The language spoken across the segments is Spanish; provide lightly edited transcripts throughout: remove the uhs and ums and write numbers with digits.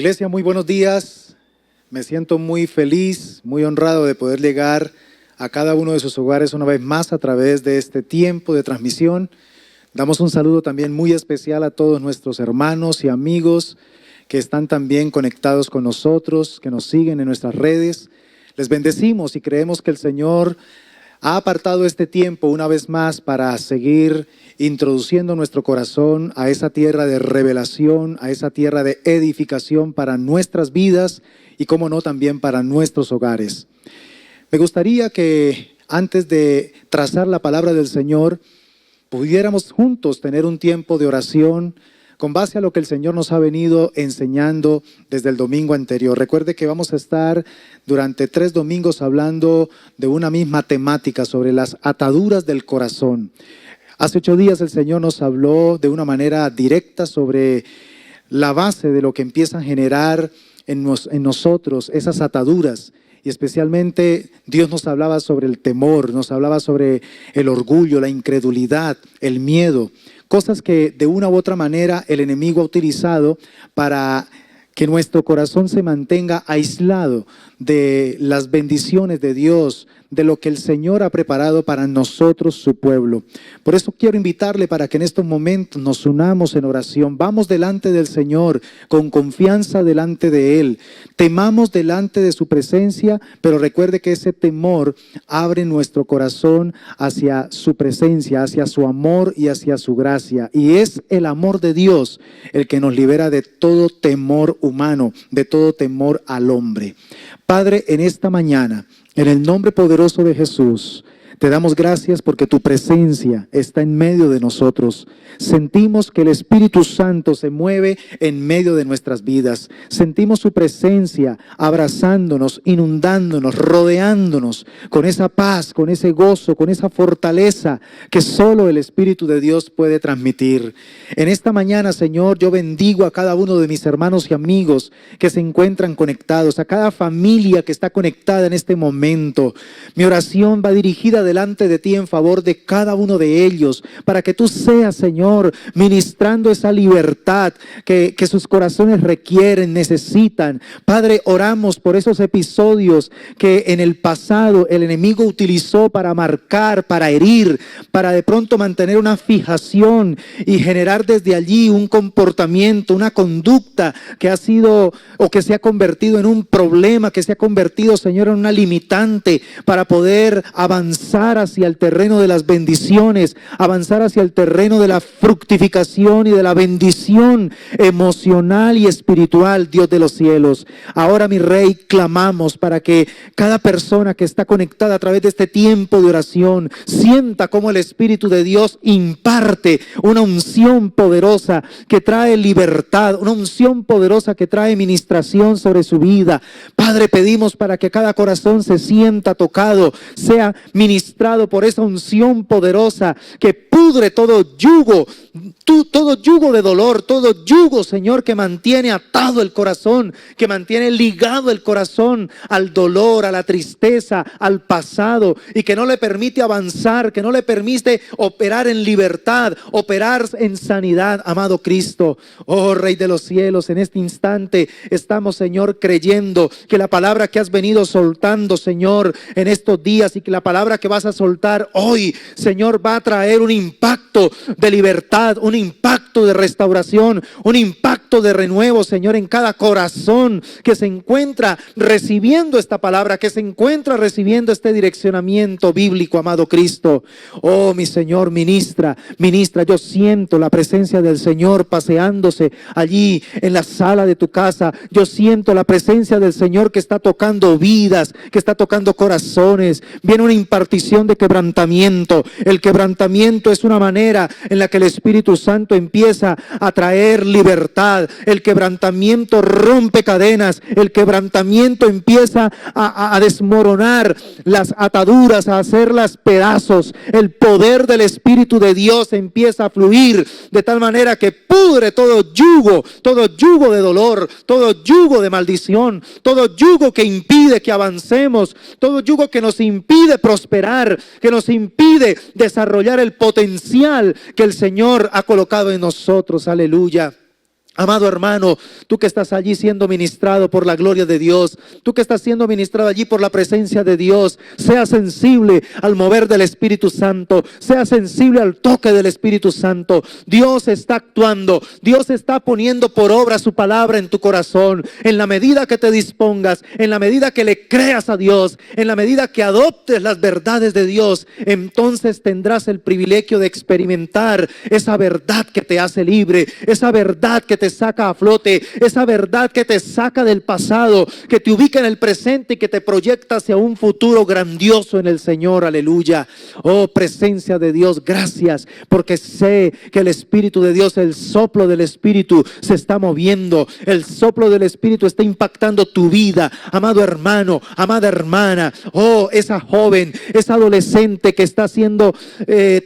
Iglesia, muy buenos días. Me siento muy feliz, muy honrado de poder llegar a cada uno de sus hogares una vez más a través de este tiempo de transmisión. Damos un saludo también muy especial a todos nuestros hermanos y amigos que están también conectados con nosotros, que nos siguen en nuestras redes. Les bendecimos y creemos que el Señor ha apartado este tiempo una vez más para seguir introduciendo nuestro corazón a esa tierra de revelación, a esa tierra de edificación para nuestras vidas y, cómo no, también para nuestros hogares. Me gustaría que antes de trazar la palabra del Señor, pudiéramos juntos tener un tiempo de oración con base a lo que el Señor nos ha venido enseñando desde el domingo anterior. Recuerde que vamos a estar durante 3 domingos hablando de una misma temática sobre las ataduras del corazón. Hace 8 días el Señor nos habló de una manera directa sobre la base de lo que empieza a generar en nosotros esas ataduras. Y especialmente Dios nos hablaba sobre el temor, nos hablaba sobre el orgullo, la incredulidad, el miedo. Cosas que de una u otra manera el enemigo ha utilizado para que nuestro corazón se mantenga aislado de las bendiciones de Dios, de lo que el Señor ha preparado para nosotros, su pueblo. Por eso quiero invitarle para que en estos momentos nos unamos en oración. Vamos delante del Señor con confianza delante de Él. Temamos delante de su presencia, pero recuerde que ese temor abre nuestro corazón hacia su presencia, hacia su amor y hacia su gracia. Y es el amor de Dios el que nos libera de todo temor humano, de todo temor al hombre. Padre, en esta mañana, en el nombre poderoso de Jesús, te damos gracias porque tu presencia está en medio de nosotros. Sentimos que el Espíritu Santo se mueve en medio de nuestras vidas. Sentimos su presencia abrazándonos, inundándonos, rodeándonos con esa paz, con ese gozo, con esa fortaleza que solo el Espíritu de Dios puede transmitir. En esta mañana, Señor, yo bendigo a cada uno de mis hermanos y amigos que se encuentran conectados, a cada familia que está conectada en este momento. Mi oración va dirigida delante de ti en favor de cada uno de ellos, para que tú seas, Señor, ministrando esa libertad que sus corazones requieren, necesitan. Padre, oramos por esos episodios que en el pasado el enemigo utilizó para marcar, para herir, para de pronto mantener una fijación y generar desde allí un comportamiento, una conducta que ha sido o que se ha convertido en un problema, que se ha convertido, Señor, en una limitante para poder avanzar hacia el terreno de las bendiciones, avanzar hacia el terreno de la fructificación y de la bendición emocional y espiritual, Dios de los cielos. Ahora, mi Rey, clamamos para que cada persona que está conectada a través de este tiempo de oración sienta cómo el Espíritu de Dios imparte una unción poderosa que trae libertad, una unción poderosa que trae ministración sobre su vida. Padre, pedimos para que cada corazón se sienta tocado, sea ministrado por esa unción poderosa que pudre todo yugo, todo yugo de dolor, todo yugo, Señor, que mantiene atado el corazón, que mantiene ligado el corazón al dolor, a la tristeza, al pasado, y que no le permite avanzar, que no le permite operar en libertad, operar en sanidad, amado Cristo. Oh, Rey de los cielos, en este instante estamos, Señor, creyendo que la palabra que has venido soltando, Señor, en estos días, y que la palabra que vas a soltar hoy, Señor, va a traer un impacto de libertad, un impacto de restauración, un impacto de renuevo, Señor, en cada corazón que se encuentra recibiendo esta palabra, que se encuentra recibiendo este direccionamiento bíblico, amado Cristo. Oh, mi Señor, ministra, yo siento la presencia del Señor paseándose allí en la sala de tu casa. Yo siento la presencia del Señor que está tocando vidas, que está tocando corazones. Viene una impartición de quebrantamiento. El quebrantamiento es una manera en la que el Espíritu Santo empieza a traer libertad. El quebrantamiento rompe cadenas. El quebrantamiento empieza a desmoronar las ataduras, a hacerlas pedazos. El poder del Espíritu de Dios empieza a fluir de tal manera que pudre todo yugo de dolor, todo yugo de maldición, todo yugo que impide que avancemos, todo yugo que nos impide prosperar, que nos impide desarrollar el potencial que el Señor ha colocado en nosotros. Aleluya. Amado hermano, tú que estás allí siendo ministrado por la gloria de Dios, tú que estás siendo ministrado allí por la presencia de Dios, sea sensible al mover del Espíritu Santo, sea sensible al toque del Espíritu Santo. Dios está actuando, Dios está poniendo por obra su palabra en tu corazón. En la medida que te dispongas, en la medida que le creas a Dios, en la medida que adoptes las verdades de Dios, entonces tendrás el privilegio de experimentar esa verdad que te hace libre, esa verdad que te saca a flote, esa verdad que te saca del pasado, que te ubica en el presente y que te proyecta hacia un futuro grandioso en el Señor. Aleluya. Oh, presencia de Dios, gracias, porque sé que el Espíritu de Dios, el soplo del Espíritu se está moviendo, el soplo del Espíritu está impactando tu vida, amado hermano, amada hermana. Oh, esa joven, esa adolescente que está siendo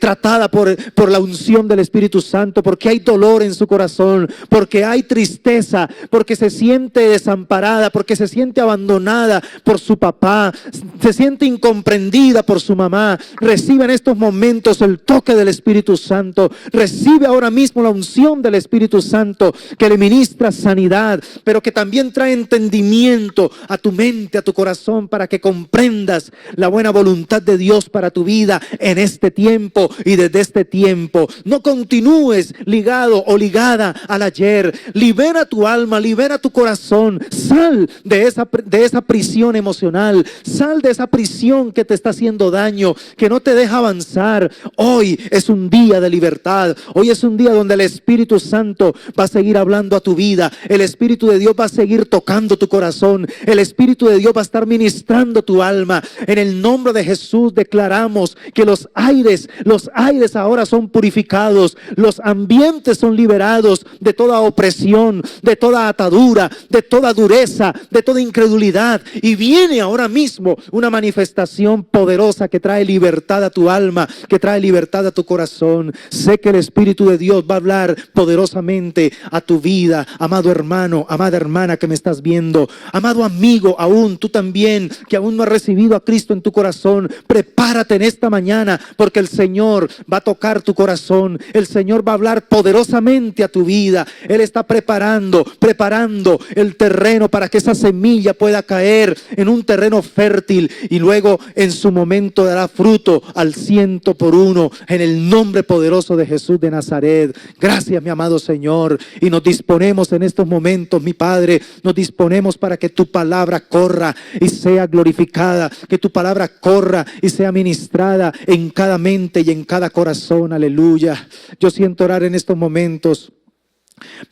tratada por la unción del Espíritu Santo, porque hay dolor en su corazón, porque hay tristeza, porque se siente desamparada, porque se siente abandonada por su papá, se siente incomprendida por su mamá. Recibe en estos momentos el toque del Espíritu Santo. Recibe ahora mismo la unción del Espíritu Santo que le ministra sanidad, pero que también trae entendimiento a tu mente, a tu corazón, para que comprendas la buena voluntad de Dios para tu vida en este tiempo y desde este tiempo. No continúes ligado o ligada al ayer. Libera tu alma, libera tu corazón. Sal de esa prisión emocional. Sal de esa prisión que te está haciendo daño, que no te deja avanzar. Hoy es un día de libertad. Hoy es un día donde el Espíritu Santo va a seguir hablando a tu vida. El Espíritu de Dios va a seguir tocando tu corazón. El Espíritu de Dios va a estar ministrando tu alma. En el nombre de Jesús declaramos que los aires ahora son purificados. Los ambientes son liberados de toda opresión, de toda atadura, de toda dureza, de toda incredulidad. Y viene ahora mismo una manifestación poderosa que trae libertad a tu alma, que trae libertad a tu corazón. Sé que el Espíritu de Dios va a hablar poderosamente a tu vida, amado hermano, amada hermana que me estás viendo, amado amigo, aún tú también, que aún no has recibido a Cristo en tu corazón. Prepárate en esta mañana, porque el Señor va a tocar tu corazón. El Señor va a hablar poderosamente a tu vida. Él está preparando el terreno para que esa semilla pueda caer en un terreno fértil y luego en su momento dará fruto al 100%, en el nombre poderoso de Jesús de Nazaret. Gracias, mi amado Señor, y nos disponemos en estos momentos, mi Padre, nos disponemos para que tu palabra corra y sea glorificada, que tu palabra corra y sea ministrada en cada mente y en cada corazón. Aleluya. Yo siento orar en estos momentos.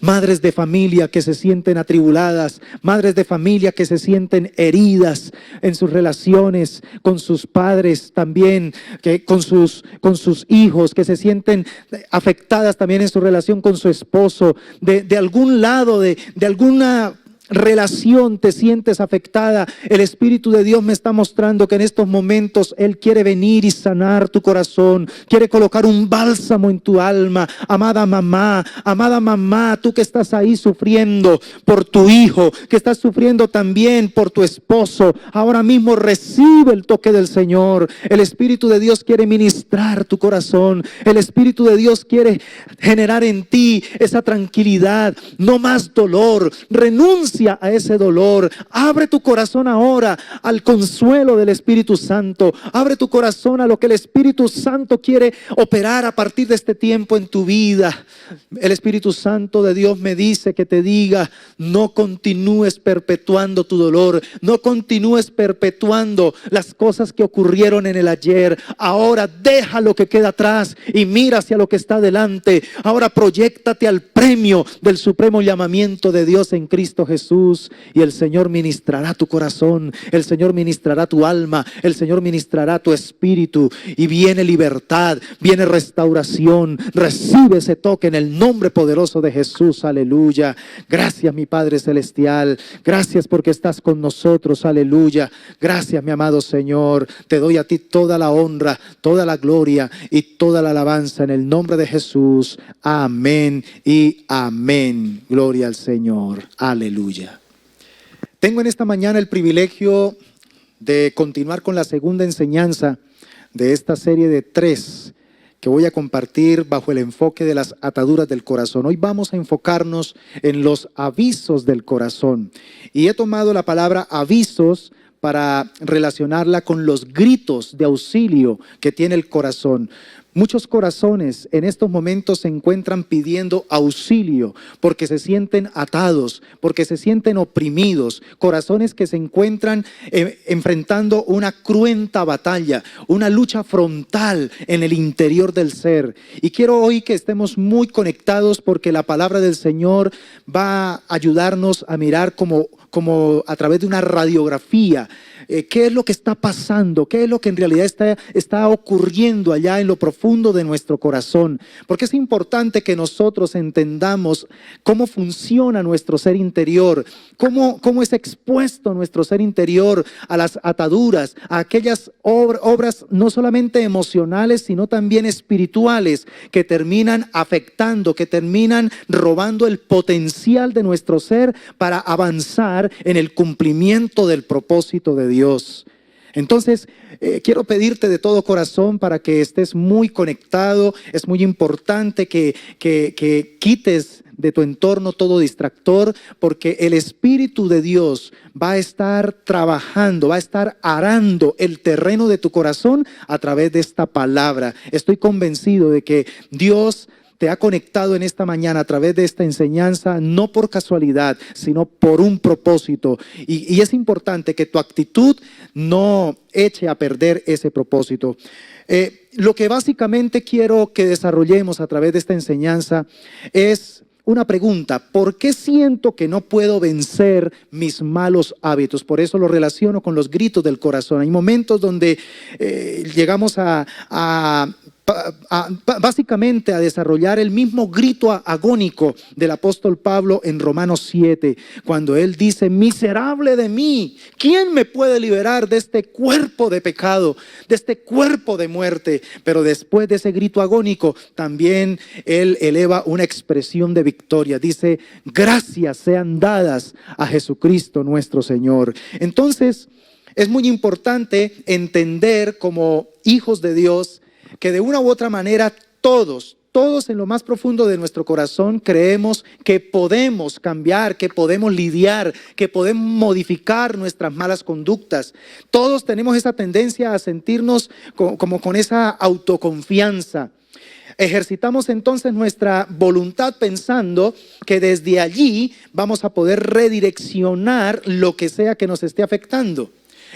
Madres de familia que se sienten atribuladas, madres de familia que se sienten heridas en sus relaciones con sus padres también, que con sus hijos, que se sienten afectadas también en su relación con su esposo, de algún lado, de alguna relación te sientes afectada. El Espíritu de Dios me está mostrando que en estos momentos Él quiere venir y sanar tu corazón, quiere colocar un bálsamo en tu alma. Amada mamá, tú que estás ahí sufriendo por tu hijo, que estás sufriendo también por tu esposo, ahora mismo recibe el toque del Señor. El Espíritu de Dios quiere ministrar tu corazón. El Espíritu de Dios quiere generar en ti esa tranquilidad, no más dolor. Renuncia a ese dolor. Abre tu corazón ahora al consuelo del Espíritu Santo. Abre tu corazón a lo que el Espíritu Santo quiere operar a partir de este tiempo en tu vida. El Espíritu Santo de Dios me dice que te diga: no continúes perpetuando tu dolor, no continúes perpetuando las cosas que ocurrieron en el ayer. Ahora deja lo que queda atrás y mira hacia lo que está delante. Ahora proyéctate al premio del supremo llamamiento de Dios en Cristo Jesús, y el Señor ministrará tu corazón, el Señor ministrará tu alma, el Señor ministrará tu espíritu, y viene libertad, viene restauración. Recibe ese toque en el nombre poderoso de Jesús. Aleluya. Gracias, mi Padre Celestial, gracias porque estás con nosotros. Aleluya. Gracias, mi amado Señor. Te doy a ti toda la honra, toda la gloria y toda la alabanza en el nombre de Jesús. Amén y amén. Gloria al Señor. Aleluya. Tengo en esta mañana el privilegio de continuar con la segunda enseñanza de esta serie de 3 que voy a compartir bajo el enfoque de las ataduras del corazón. Hoy vamos a enfocarnos en los avisos del corazón. Y he tomado la palabra avisos para relacionarla con los gritos de auxilio que tiene el corazón. Muchos corazones en estos momentos se encuentran pidiendo auxilio porque se sienten atados, porque se sienten oprimidos. Corazones que se encuentran enfrentando una cruenta batalla, una lucha frontal en el interior del ser. Y quiero hoy que estemos muy conectados porque la palabra del Señor va a ayudarnos a mirar como a través de una radiografía. ¿Qué es lo que está pasando? ¿Qué es lo que en realidad está ocurriendo allá en lo profundo de nuestro corazón? Porque es importante que nosotros entendamos cómo funciona nuestro ser interior, cómo es expuesto nuestro ser interior a las ataduras, a aquellas obras no solamente emocionales, sino también espirituales, que terminan afectando, que terminan robando el potencial de nuestro ser para avanzar en el cumplimiento del propósito de Dios. Entonces, quiero pedirte de todo corazón para que estés muy conectado. Es muy importante que quites de tu entorno todo distractor, porque el Espíritu de Dios va a estar trabajando, va a estar arando el terreno de tu corazón a través de esta palabra. Estoy convencido de que Dios te ha conectado en esta mañana a través de esta enseñanza, no por casualidad, sino por un propósito. Y es importante que tu actitud no eche a perder ese propósito. Lo que básicamente quiero que desarrollemos a través de esta enseñanza es una pregunta: ¿por qué siento que no puedo vencer mis malos hábitos? Por eso lo relaciono con los gritos del corazón. Hay momentos donde llegamos básicamente a desarrollar el mismo grito agónico del apóstol Pablo en Romanos 7, cuando él dice: miserable de mí, ¿quién me puede liberar de este cuerpo de pecado, de este cuerpo de muerte? Pero después de ese grito agónico, también él eleva una expresión de victoria. Dice: gracias sean dadas a Jesucristo nuestro Señor. Entonces, es muy importante entender como hijos de Dios que de una u otra manera todos en lo más profundo de nuestro corazón creemos que podemos cambiar, que podemos lidiar, que podemos modificar nuestras malas conductas. Todos tenemos esa tendencia a sentirnos como con esa autoconfianza. Ejercitamos entonces nuestra voluntad pensando que desde allí vamos a poder redireccionar lo que sea que nos esté afectando.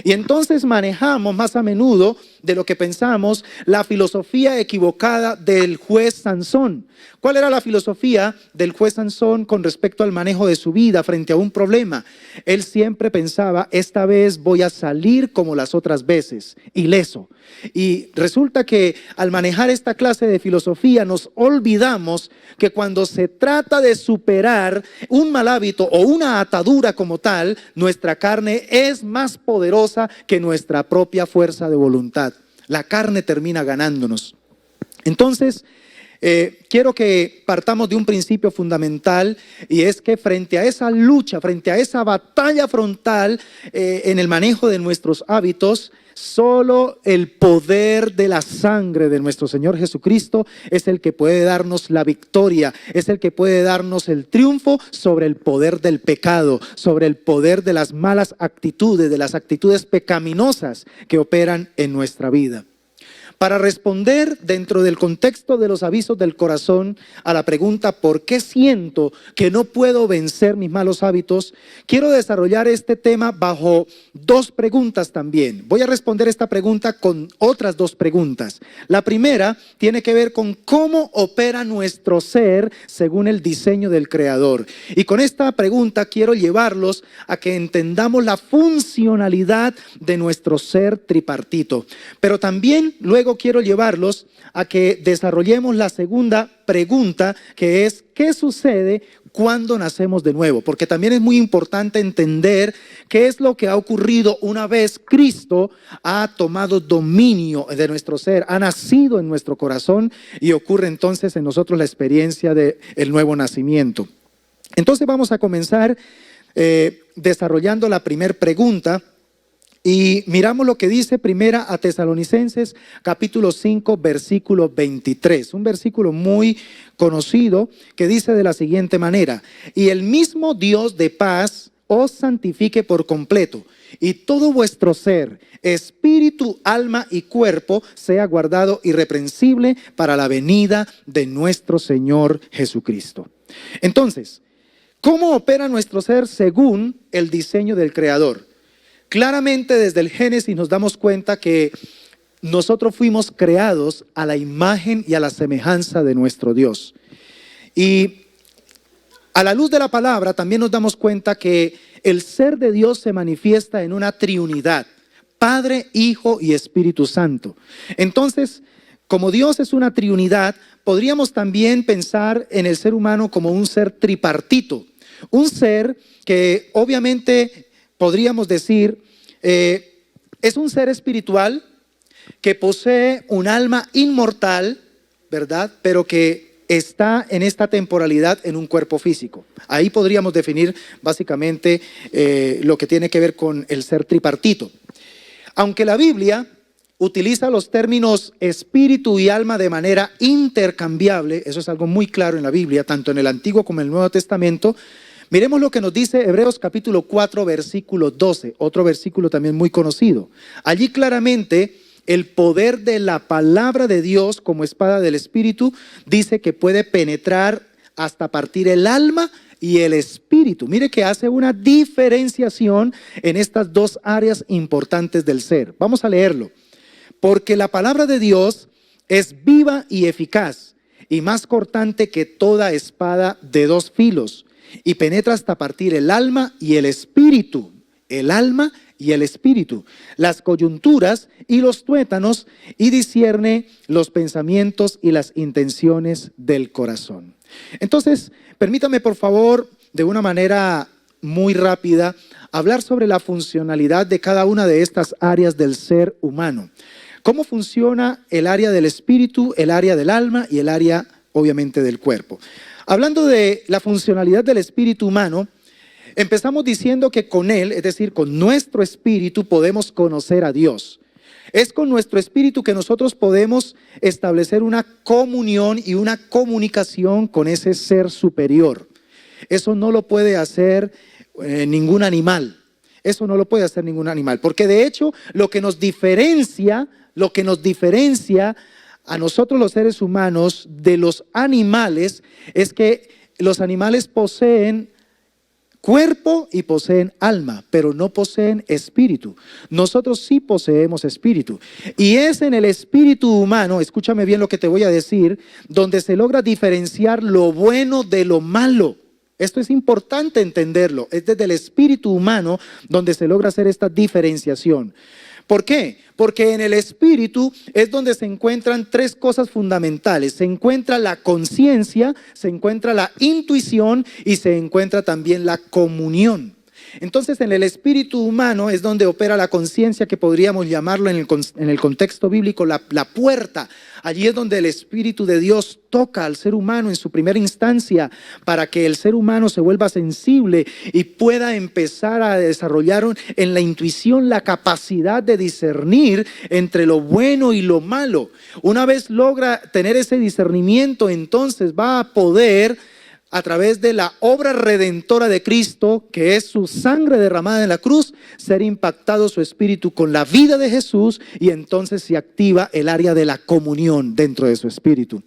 Y entonces manejamos más a menudo de lo que pensamos la filosofía equivocada del juez Sansón. ¿Cuál era la filosofía del juez Sansón con respecto al manejo de su vida frente a un problema? Él siempre pensaba: esta vez voy a salir como las otras veces, ileso. Y resulta que al manejar esta clase de filosofía nos olvidamos que cuando se trata de superar un mal hábito o una atadura como tal, nuestra carne es más poderosa que nuestra propia fuerza de voluntad. La carne termina ganándonos. Entonces, quiero que partamos de un principio fundamental, y es que frente a esa lucha, frente a esa batalla frontal en el manejo de nuestros hábitos, solo el poder de la sangre de nuestro Señor Jesucristo es el que puede darnos la victoria, es el que puede darnos el triunfo sobre el poder del pecado, sobre el poder de las malas actitudes, de las actitudes pecaminosas que operan en nuestra vida. Para responder dentro del contexto de los avisos del corazón a la pregunta ¿por qué siento que no puedo vencer mis malos hábitos?, quiero desarrollar este tema bajo dos preguntas también. Voy a responder esta pregunta con otras dos preguntas. La primera tiene que ver con cómo opera nuestro ser según el diseño del Creador. Y con esta pregunta quiero llevarlos a que entendamos la funcionalidad de nuestro ser tripartito. Pero también luego quiero llevarlos a que desarrollemos la segunda pregunta, que es ¿qué sucede cuando nacemos de nuevo? Porque también es muy importante entender qué es lo que ha ocurrido una vez Cristo ha tomado dominio de nuestro ser, ha nacido en nuestro corazón, y ocurre entonces en nosotros la experiencia del nuevo nacimiento. Entonces vamos a comenzar desarrollando la primera pregunta. Y miramos lo que dice Primera a Tesalonicenses, capítulo 5, versículo 23. Un versículo muy conocido que dice de la siguiente manera: y el mismo Dios de paz os santifique por completo, y todo vuestro ser, espíritu, alma y cuerpo sea guardado irreprensible para la venida de nuestro Señor Jesucristo. Entonces, ¿cómo opera nuestro ser según el diseño del Creador? Claramente desde el Génesis nos damos cuenta que nosotros fuimos creados a la imagen y a la semejanza de nuestro Dios. Y a la luz de la palabra también nos damos cuenta que el ser de Dios se manifiesta en una triunidad: Padre, Hijo y Espíritu Santo. Entonces, como Dios es una triunidad, podríamos también pensar en el ser humano como un ser tripartito. Un ser que obviamente podríamos decir, es un ser espiritual que posee un alma inmortal, ¿verdad? Pero que está en esta temporalidad en un cuerpo físico. Ahí podríamos definir básicamente lo que tiene que ver con el ser tripartito. Aunque la Biblia utiliza los términos espíritu y alma de manera intercambiable, eso es algo muy claro en la Biblia, tanto en el Antiguo como en el Nuevo Testamento. Miremos lo que nos dice Hebreos capítulo 4, versículo 12, otro versículo también muy conocido. Allí claramente el poder de la palabra de Dios como espada del Espíritu dice que puede penetrar hasta partir el alma y el espíritu. Mire que hace una diferenciación en estas dos áreas importantes del ser. Vamos a leerlo. Porque la palabra de Dios es viva y eficaz, y más cortante que toda espada de dos filos, y penetra hasta partir el alma y el espíritu, las coyunturas y los tuétanos, y discierne los pensamientos y las intenciones del corazón. Entonces, permítame por favor, de una manera muy rápida, hablar sobre la funcionalidad de cada una de estas áreas del ser humano. ¿Cómo funciona el área del espíritu, el área del alma y el área, obviamente, del cuerpo? Hablando de la funcionalidad del espíritu humano, empezamos diciendo que con él, es decir, con nuestro espíritu, podemos conocer a Dios. Es con nuestro espíritu que nosotros podemos establecer una comunión y una comunicación con ese ser superior. Eso no lo puede hacer ningún animal. Eso no lo puede hacer ningún animal. Porque de hecho, lo que nos diferencia a nosotros los seres humanos de los animales es que los animales poseen cuerpo y poseen alma, pero no poseen espíritu. Nosotros sí poseemos espíritu. Y es en el espíritu humano, escúchame bien lo que te voy a decir, donde se logra diferenciar lo bueno de lo malo. Esto es importante entenderlo. Es desde el espíritu humano donde se logra hacer esta diferenciación. ¿Por qué? Porque en el espíritu es donde se encuentran tres cosas fundamentales. Se encuentra la conciencia, se encuentra la intuición y se encuentra también la comunión. Entonces, en el espíritu humano es donde opera la conciencia, que podríamos llamarlo en el contexto bíblico la puerta. Allí es donde el Espíritu de Dios toca al ser humano en su primera instancia para que el ser humano se vuelva sensible y pueda empezar a desarrollar en la intuición la capacidad de discernir entre lo bueno y lo malo. Una vez logra tener ese discernimiento, entonces va a poder, a través de la obra redentora de Cristo, que es su sangre derramada en la cruz, ser impactado su espíritu con la vida de Jesús, y entonces se activa el área de la comunión dentro de su espíritu.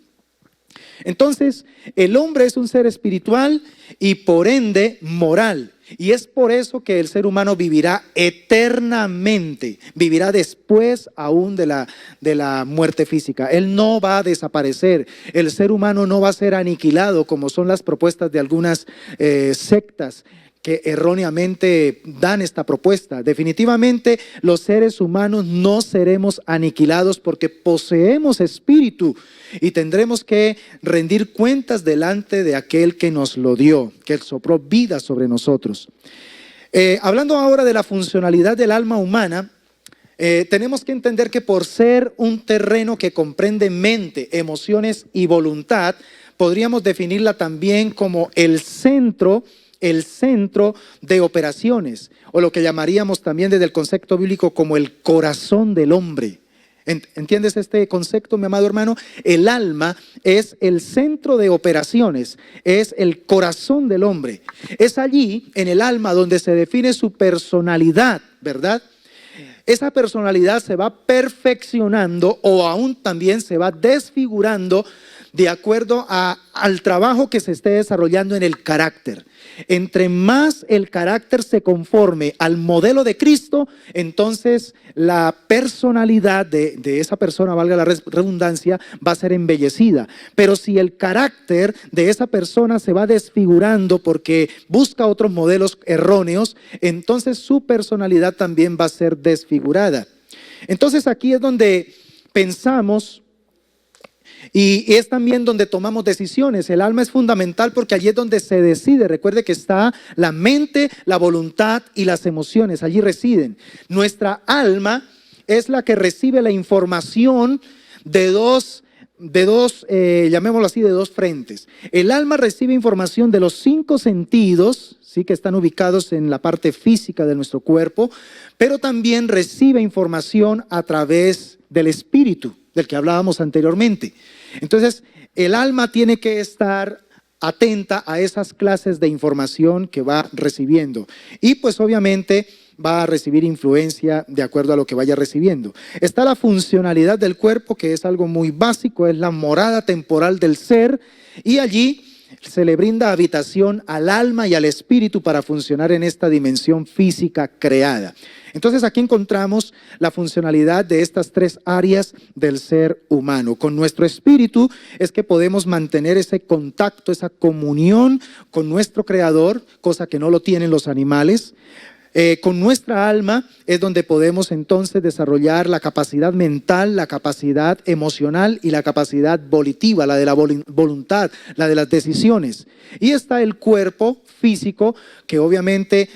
Entonces, el hombre es un ser espiritual y por ende moral. Y es por eso que el ser humano vivirá eternamente, vivirá después aún de la muerte física. Él no va a desaparecer, el ser humano no va a ser aniquilado como son las propuestas de algunas sectas que erróneamente dan esta propuesta. Definitivamente los seres humanos no seremos aniquilados porque poseemos espíritu y tendremos que rendir cuentas delante de aquel que nos lo dio, que sopló vida sobre nosotros. Hablando ahora de la funcionalidad del alma humana, tenemos que entender que por ser un terreno que comprende mente, emociones y voluntad, podríamos definirla también como el centro el centro de operaciones, o lo que llamaríamos también desde el concepto bíblico como el corazón del hombre. ¿Entiendes este concepto, mi amado hermano? El alma es el centro de operaciones, es el corazón del hombre. Es allí, en el alma, donde se define su personalidad, ¿verdad? Esa personalidad se va perfeccionando o aún también se va desfigurando de acuerdo al trabajo que se esté desarrollando en el carácter. Entre más el carácter se conforme al modelo de Cristo, entonces la personalidad de esa persona, valga la redundancia, va a ser embellecida. Pero si el carácter de esa persona se va desfigurando porque busca otros modelos erróneos, entonces su personalidad también va a ser desfigurada. Entonces aquí es donde pensamos y es también donde tomamos decisiones. El alma es fundamental porque allí es donde se decide. Recuerde que está la mente, la voluntad y las emociones. Allí residen. Nuestra alma es la que recibe la información de dos, llamémoslo así, de dos frentes. El alma recibe información de los 5 sentidos, sí, que están ubicados en la parte física de nuestro cuerpo, pero también recibe información a través del espíritu, del que hablábamos anteriormente. Entonces, el alma tiene que estar atenta a esas clases de información que va recibiendo. Y pues obviamente va a recibir influencia de acuerdo a lo que vaya recibiendo. Está la funcionalidad del cuerpo, que es algo muy básico, es la morada temporal del ser, y allí se le brinda habitación al alma y al espíritu para funcionar en esta dimensión física creada. Entonces aquí encontramos la funcionalidad de estas 3 áreas del ser humano. Con nuestro espíritu es que podemos mantener ese contacto, esa comunión con nuestro Creador, cosa que no lo tienen los animales. Con nuestra alma es donde podemos entonces desarrollar la capacidad mental, la capacidad emocional y la capacidad volitiva, la de la voluntad, la de las decisiones. Y está el cuerpo físico que obviamente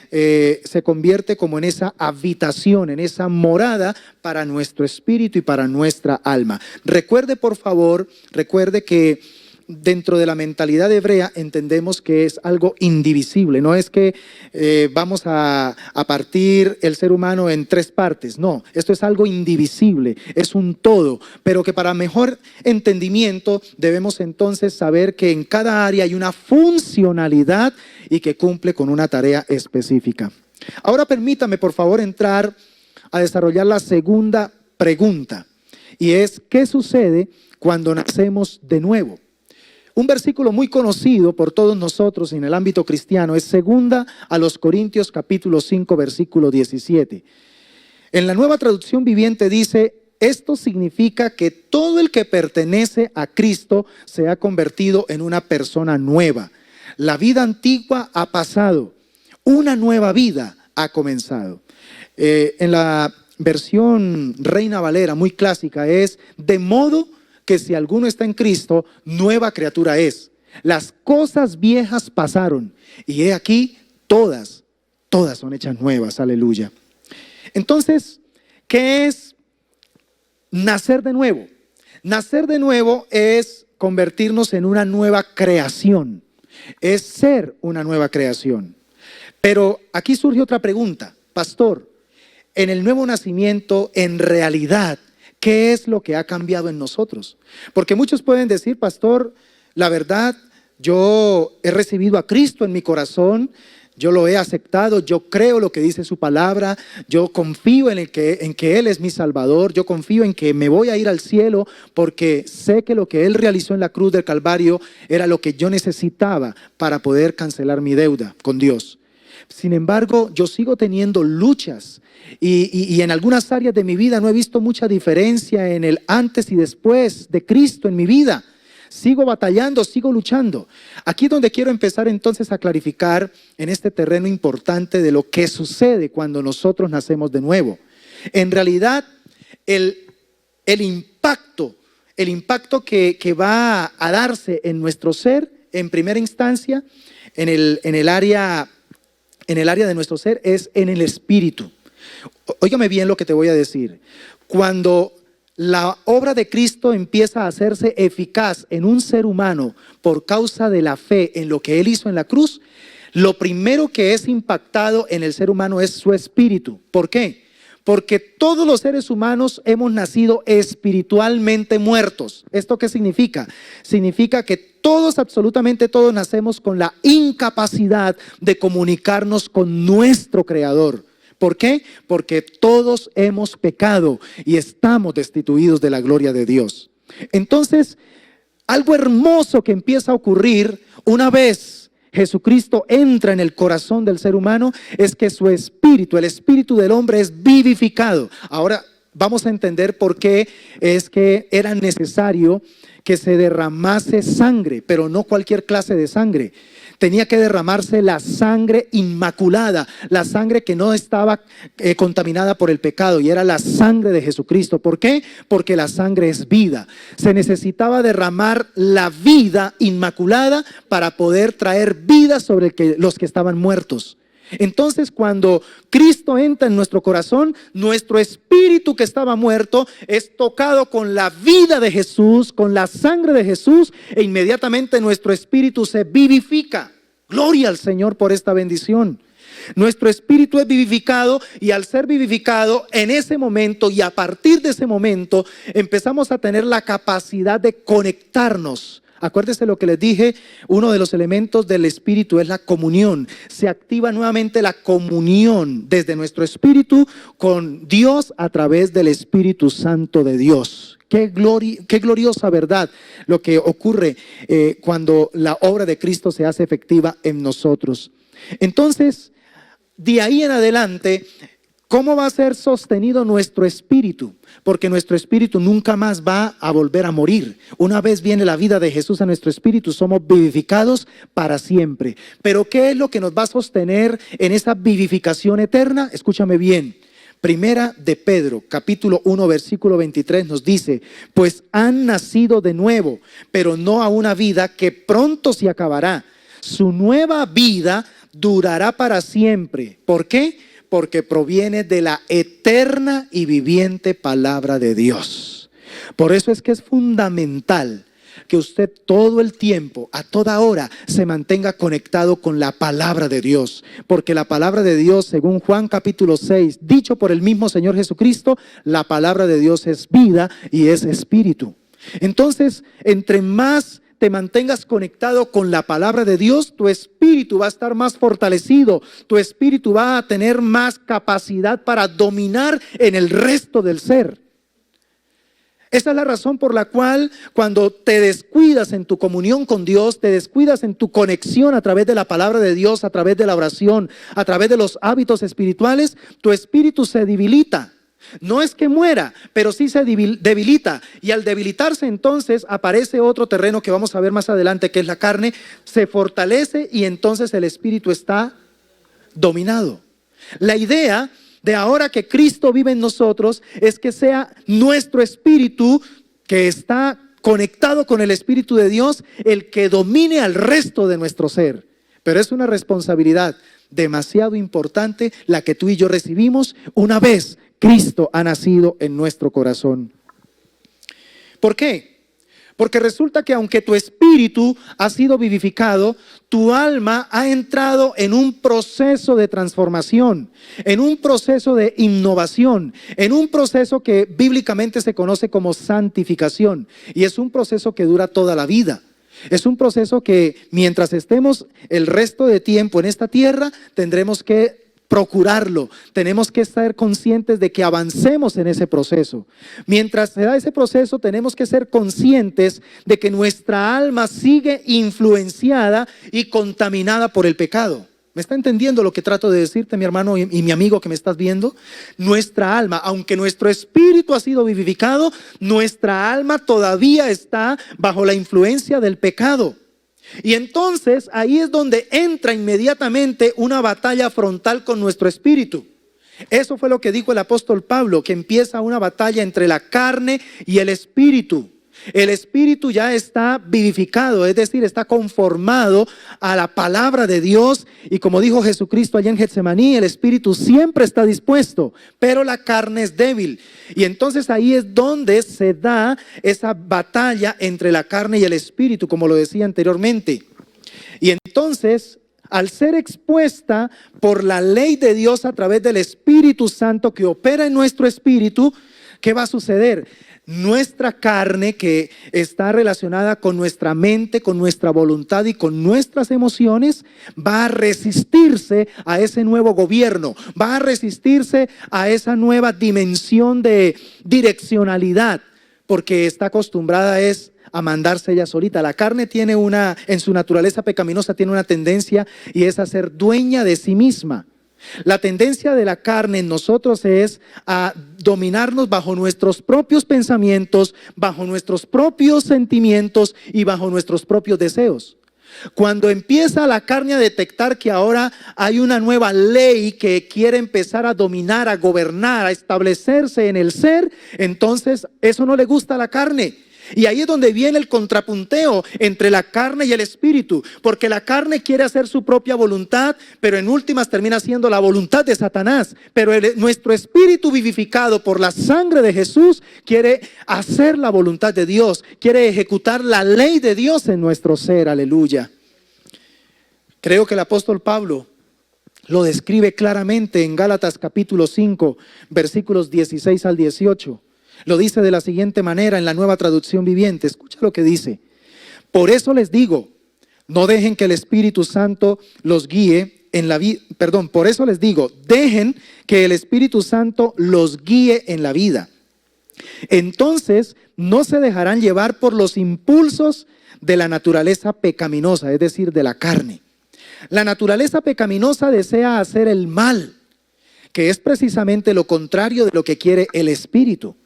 se convierte como en esa habitación, en esa morada para nuestro espíritu y para nuestra alma. Recuerde, por favor, recuerde que dentro de la mentalidad hebrea entendemos que es algo indivisible. No es que vamos a partir el ser humano en 3 partes. No, esto es algo indivisible, es un todo. Pero que para mejor entendimiento debemos entonces saber que en cada área hay una funcionalidad y que cumple con una tarea específica. Ahora permítame, por favor, entrar a desarrollar la segunda pregunta. Y es, ¿qué sucede cuando nacemos de nuevo? Un versículo muy conocido por todos nosotros en el ámbito cristiano es 2 Corintios capítulo 5 versículo 17. En la Nueva Traducción Viviente dice: esto significa que todo el que pertenece a Cristo se ha convertido en una persona nueva. La vida antigua ha pasado, una nueva vida ha comenzado. En la versión Reina Valera, muy clásica, es: de modo que si alguno está en Cristo, nueva criatura es. Las cosas viejas pasaron y he aquí todas son hechas nuevas. Aleluya. Entonces, ¿qué es nacer de nuevo? Nacer de nuevo es convertirnos en una nueva creación. Es ser una nueva creación. Pero aquí surge otra pregunta. Pastor, en el nuevo nacimiento, en realidad, ¿qué es lo que ha cambiado en nosotros? Porque muchos pueden decir: pastor, la verdad, yo he recibido a Cristo en mi corazón, yo lo he aceptado, yo creo lo que dice su palabra, yo confío en que Él es mi Salvador, yo confío en que me voy a ir al cielo porque sé que lo que Él realizó en la cruz del Calvario era lo que yo necesitaba para poder cancelar mi deuda con Dios. Sin embargo, yo sigo teniendo luchas y en algunas áreas de mi vida no he visto mucha diferencia en el antes y después de Cristo en mi vida. Sigo batallando, sigo luchando. Aquí es donde quiero empezar entonces a clarificar en este terreno importante de lo que sucede cuando nosotros nacemos de nuevo. En realidad, el impacto que va a darse en nuestro ser, en primera instancia, en el área de nuestro ser, es en el espíritu. Óigame bien lo que te voy a decir. Cuando la obra de Cristo empieza a hacerse eficaz en un ser humano por causa de la fe en lo que Él hizo en la cruz, lo primero que es impactado en el ser humano es su espíritu. ¿Por qué? Porque todos los seres humanos hemos nacido espiritualmente muertos. ¿Esto qué significa? Significa que todos, absolutamente todos, nacemos con la incapacidad de comunicarnos con nuestro Creador. ¿Por qué? Porque todos hemos pecado y estamos destituidos de la gloria de Dios. Entonces, algo hermoso que empieza a ocurrir una vez Jesucristo entra en el corazón del ser humano es que su espíritu, el espíritu del hombre, es vivificado. Ahora vamos a entender por qué es que era necesario que se derramase sangre, pero no cualquier clase de sangre. Tenía que derramarse la sangre inmaculada, la sangre que no estaba contaminada por el pecado, y era la sangre de Jesucristo. ¿Por qué? Porque la sangre es vida. Se necesitaba derramar la vida inmaculada para poder traer vida sobre los que estaban muertos. Entonces, cuando Cristo entra en nuestro corazón, nuestro espíritu que estaba muerto es tocado con la vida de Jesús, con la sangre de Jesús, e inmediatamente nuestro espíritu se vivifica. Gloria al Señor por esta bendición. Nuestro espíritu es vivificado, y al ser vivificado en ese momento y a partir de ese momento empezamos a tener la capacidad de conectarnos. Acuérdense lo que les dije, uno de los elementos del espíritu es la comunión. Se activa nuevamente la comunión desde nuestro espíritu con Dios a través del Espíritu Santo de Dios. Qué gloriosa verdad lo que ocurre cuando la obra de Cristo se hace efectiva en nosotros. Entonces, de ahí en adelante, ¿cómo va a ser sostenido nuestro espíritu? Porque nuestro espíritu nunca más va a volver a morir. Una vez viene la vida de Jesús a nuestro espíritu, somos vivificados para siempre. Pero ¿qué es lo que nos va a sostener en esa vivificación eterna? Escúchame bien. Primera de Pedro, capítulo 1, versículo 23 nos dice: pues han nacido de nuevo, pero no a una vida que pronto se acabará. Su nueva vida durará para siempre. ¿Por qué? Porque proviene de la eterna y viviente palabra de Dios. Por eso es que es fundamental que usted todo el tiempo, a toda hora, se mantenga conectado con la palabra de Dios. Porque la palabra de Dios, según Juan capítulo 6, dicho por el mismo Señor Jesucristo, la palabra de Dios es vida y es espíritu. Entonces, entre más te mantengas conectado con la palabra de Dios, tu espíritu va a estar más fortalecido, tu espíritu va a tener más capacidad para dominar en el resto del ser. Esa es la razón por la cual cuando te descuidas en tu comunión con Dios, te descuidas en tu conexión a través de la palabra de Dios, a través de la oración, a través de los hábitos espirituales, tu espíritu se debilita. No es que muera, pero sí se debilita, y al debilitarse entonces aparece otro terreno que vamos a ver más adelante, que es la carne. Se fortalece y entonces el espíritu está dominado. La idea de ahora que Cristo vive en nosotros es que sea nuestro espíritu, que está conectado con el Espíritu de Dios, el que domine al resto de nuestro ser. Pero es una responsabilidad demasiado importante la que tú y yo recibimos una vez Cristo ha nacido en nuestro corazón. ¿Por qué? Porque resulta que aunque tu espíritu ha sido vivificado, tu alma ha entrado en un proceso de transformación, en un proceso de innovación, en un proceso que bíblicamente se conoce como santificación, y es un proceso que dura toda la vida. Es un proceso que mientras estemos el resto de tiempo en esta tierra, tendremos que procurarlo, tenemos que estar conscientes de que avancemos en ese proceso. Mientras se da ese proceso, tenemos que ser conscientes de que nuestra alma sigue influenciada y contaminada por el pecado. ¿Me está entendiendo lo que trato de decirte, mi hermano y mi amigo que me estás viendo? Nuestra alma, aunque nuestro espíritu ha sido vivificado, nuestra alma todavía está bajo la influencia del pecado. Y entonces ahí es donde entra inmediatamente una batalla frontal con nuestro espíritu. Eso fue lo que dijo el apóstol Pablo, que empieza una batalla entre la carne y el espíritu. El espíritu ya está vivificado, es decir, está conformado a la palabra de Dios, y como dijo Jesucristo allá en Getsemaní, el espíritu siempre está dispuesto, pero la carne es débil. Y entonces ahí es donde se da esa batalla entre la carne y el espíritu, como lo decía anteriormente. Y entonces al ser expuesta por la ley de Dios a través del Espíritu Santo que opera en nuestro espíritu, ¿qué va a suceder? Nuestra carne, que está relacionada con nuestra mente, con nuestra voluntad y con nuestras emociones, va a resistirse a ese nuevo gobierno, va a resistirse a esa nueva dimensión de direccionalidad, porque está acostumbrada a mandarse ella solita. La carne tiene en su naturaleza pecaminosa tiene una tendencia, y es a ser dueña de sí misma. La tendencia de la carne en nosotros es a dominarnos bajo nuestros propios pensamientos, bajo nuestros propios sentimientos y bajo nuestros propios deseos. Cuando empieza la carne a detectar que ahora hay una nueva ley que quiere empezar a dominar, a gobernar, a establecerse en el ser, entonces eso no le gusta a la carne. Y ahí es donde viene el contrapunteo entre la carne y el espíritu, porque la carne quiere hacer su propia voluntad, pero en últimas termina siendo la voluntad de Satanás. Pero nuestro espíritu vivificado por la sangre de Jesús quiere hacer la voluntad de Dios, quiere ejecutar la ley de Dios en nuestro ser. Aleluya. Creo que el apóstol Pablo lo describe claramente en Gálatas capítulo 5, versículos 16 al 18. Lo dice de la siguiente manera en la Nueva Traducción Viviente. Escucha lo que dice. Por eso les digo, no dejen que el Espíritu Santo los guíe en la vida. Por eso les digo, dejen que el Espíritu Santo los guíe en la vida. Entonces no se dejarán llevar por los impulsos de la naturaleza pecaminosa, es decir, de la carne. La naturaleza pecaminosa desea hacer el mal, que es precisamente lo contrario de lo que quiere el Espíritu.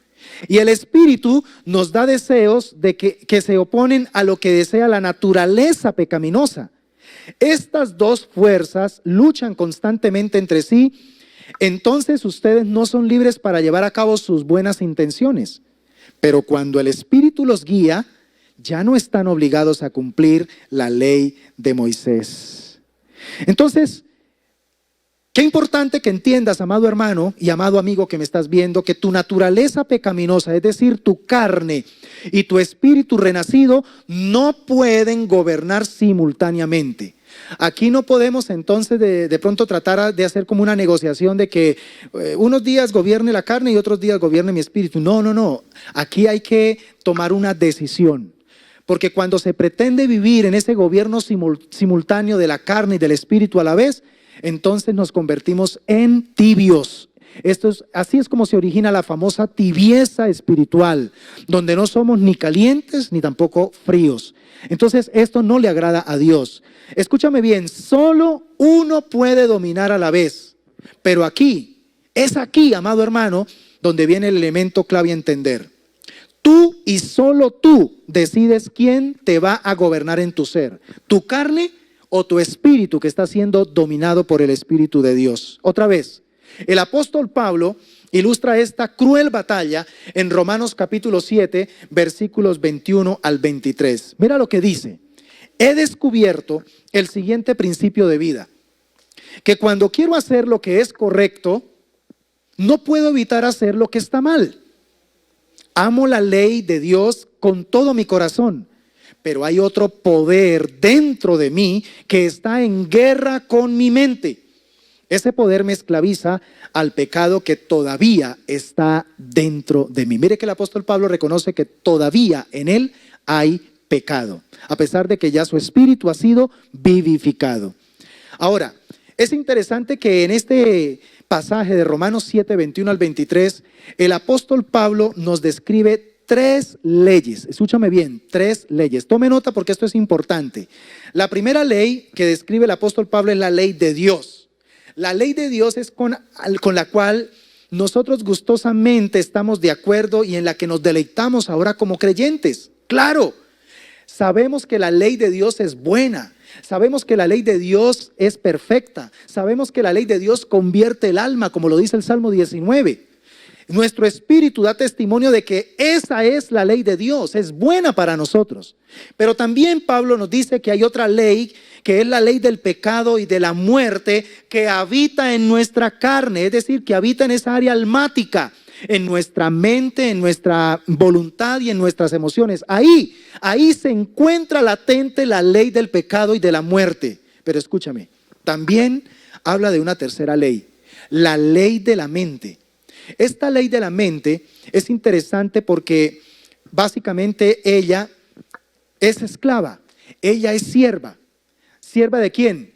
Y el Espíritu nos da deseos que se oponen a lo que desea la naturaleza pecaminosa. Estas dos fuerzas luchan constantemente entre sí. Entonces ustedes no son libres para llevar a cabo sus buenas intenciones. Pero cuando el Espíritu los guía, ya no están obligados a cumplir la ley de Moisés. Entonces, qué importante que entiendas, amado hermano y amado amigo que me estás viendo, que tu naturaleza pecaminosa, es decir, tu carne y tu espíritu renacido, no pueden gobernar simultáneamente. Aquí no podemos entonces de pronto tratar de hacer como una negociación de que unos días gobierne la carne y otros días gobierne mi espíritu. No. Aquí hay que tomar una decisión. Porque cuando se pretende vivir en ese gobierno simultáneo de la carne y del espíritu a la vez, entonces nos convertimos en tibios. Así es como se origina la famosa tibieza espiritual, donde no somos ni calientes ni tampoco fríos. Entonces esto no le agrada a Dios. Escúchame bien, solo uno puede dominar a la vez. Pero es aquí, amado hermano, donde viene el elemento clave a entender. Tú y solo tú decides quién te va a gobernar en tu ser, tu carne o tu espíritu que está siendo dominado por el Espíritu de Dios. Otra vez, el apóstol Pablo ilustra esta cruel batalla en Romanos capítulo 7, versículos 21 al 23. Mira lo que dice. He descubierto el siguiente principio de vida, que cuando quiero hacer lo que es correcto, no puedo evitar hacer lo que está mal. Amo la ley de Dios con todo mi corazón, pero hay otro poder dentro de mí que está en guerra con mi mente. Ese poder me esclaviza al pecado que todavía está dentro de mí. Mire que el apóstol Pablo reconoce que todavía en él hay pecado, a pesar de que ya su espíritu ha sido vivificado. Ahora, es interesante que en este pasaje de Romanos 7, 21 al 23, el apóstol Pablo nos describe 3 leyes. Escúchame bien, 3 leyes. Tome nota porque esto es importante. La primera ley que describe el apóstol Pablo es la ley de Dios. La ley de Dios es con la cual nosotros gustosamente estamos de acuerdo y en la que nos deleitamos ahora como creyentes. Claro, sabemos que la ley de Dios es buena. Sabemos que la ley de Dios es perfecta. Sabemos que la ley de Dios convierte el alma, como lo dice el Salmo 19. Nuestro espíritu da testimonio de que esa es la ley de Dios, es buena para nosotros. Pero también Pablo nos dice que hay otra ley, que es la ley del pecado y de la muerte, que habita en nuestra carne, es decir, que habita en esa área almática, en nuestra mente, en nuestra voluntad y en nuestras emociones. Ahí se encuentra latente la ley del pecado y de la muerte. Pero escúchame, también habla de una tercera ley, la ley de la mente. Esta ley de la mente es interesante porque básicamente ella es esclava, ella es sierva. ¿Sierva de quién?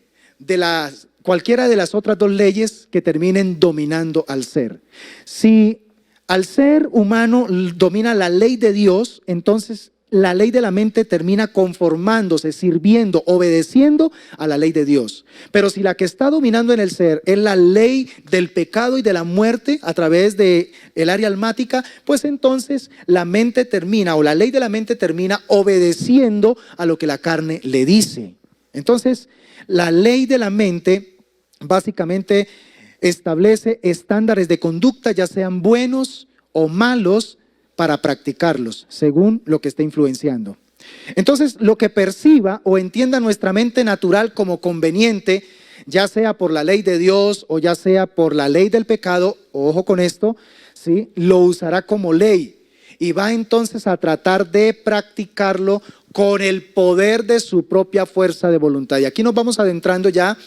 Cualquiera de las otras dos leyes que terminen dominando al ser. Si al ser humano domina la ley de Dios, entonces la ley de la mente termina conformándose, sirviendo, obedeciendo a la ley de Dios. Pero si la que está dominando en el ser es la ley del pecado y de la muerte a través del área almática, pues entonces la mente termina, o la ley de la mente termina obedeciendo a lo que la carne le dice. Entonces, la ley de la mente básicamente establece estándares de conducta, ya sean buenos o malos, para practicarlos, según lo que esté influenciando. Entonces, lo que perciba o entienda nuestra mente natural como conveniente, ya sea por la ley de Dios o ya sea por la ley del pecado, ojo con esto, ¿sí?, lo usará como ley y va entonces a tratar de practicarlo con el poder de su propia fuerza de voluntad. Y aquí nos vamos adentrando ya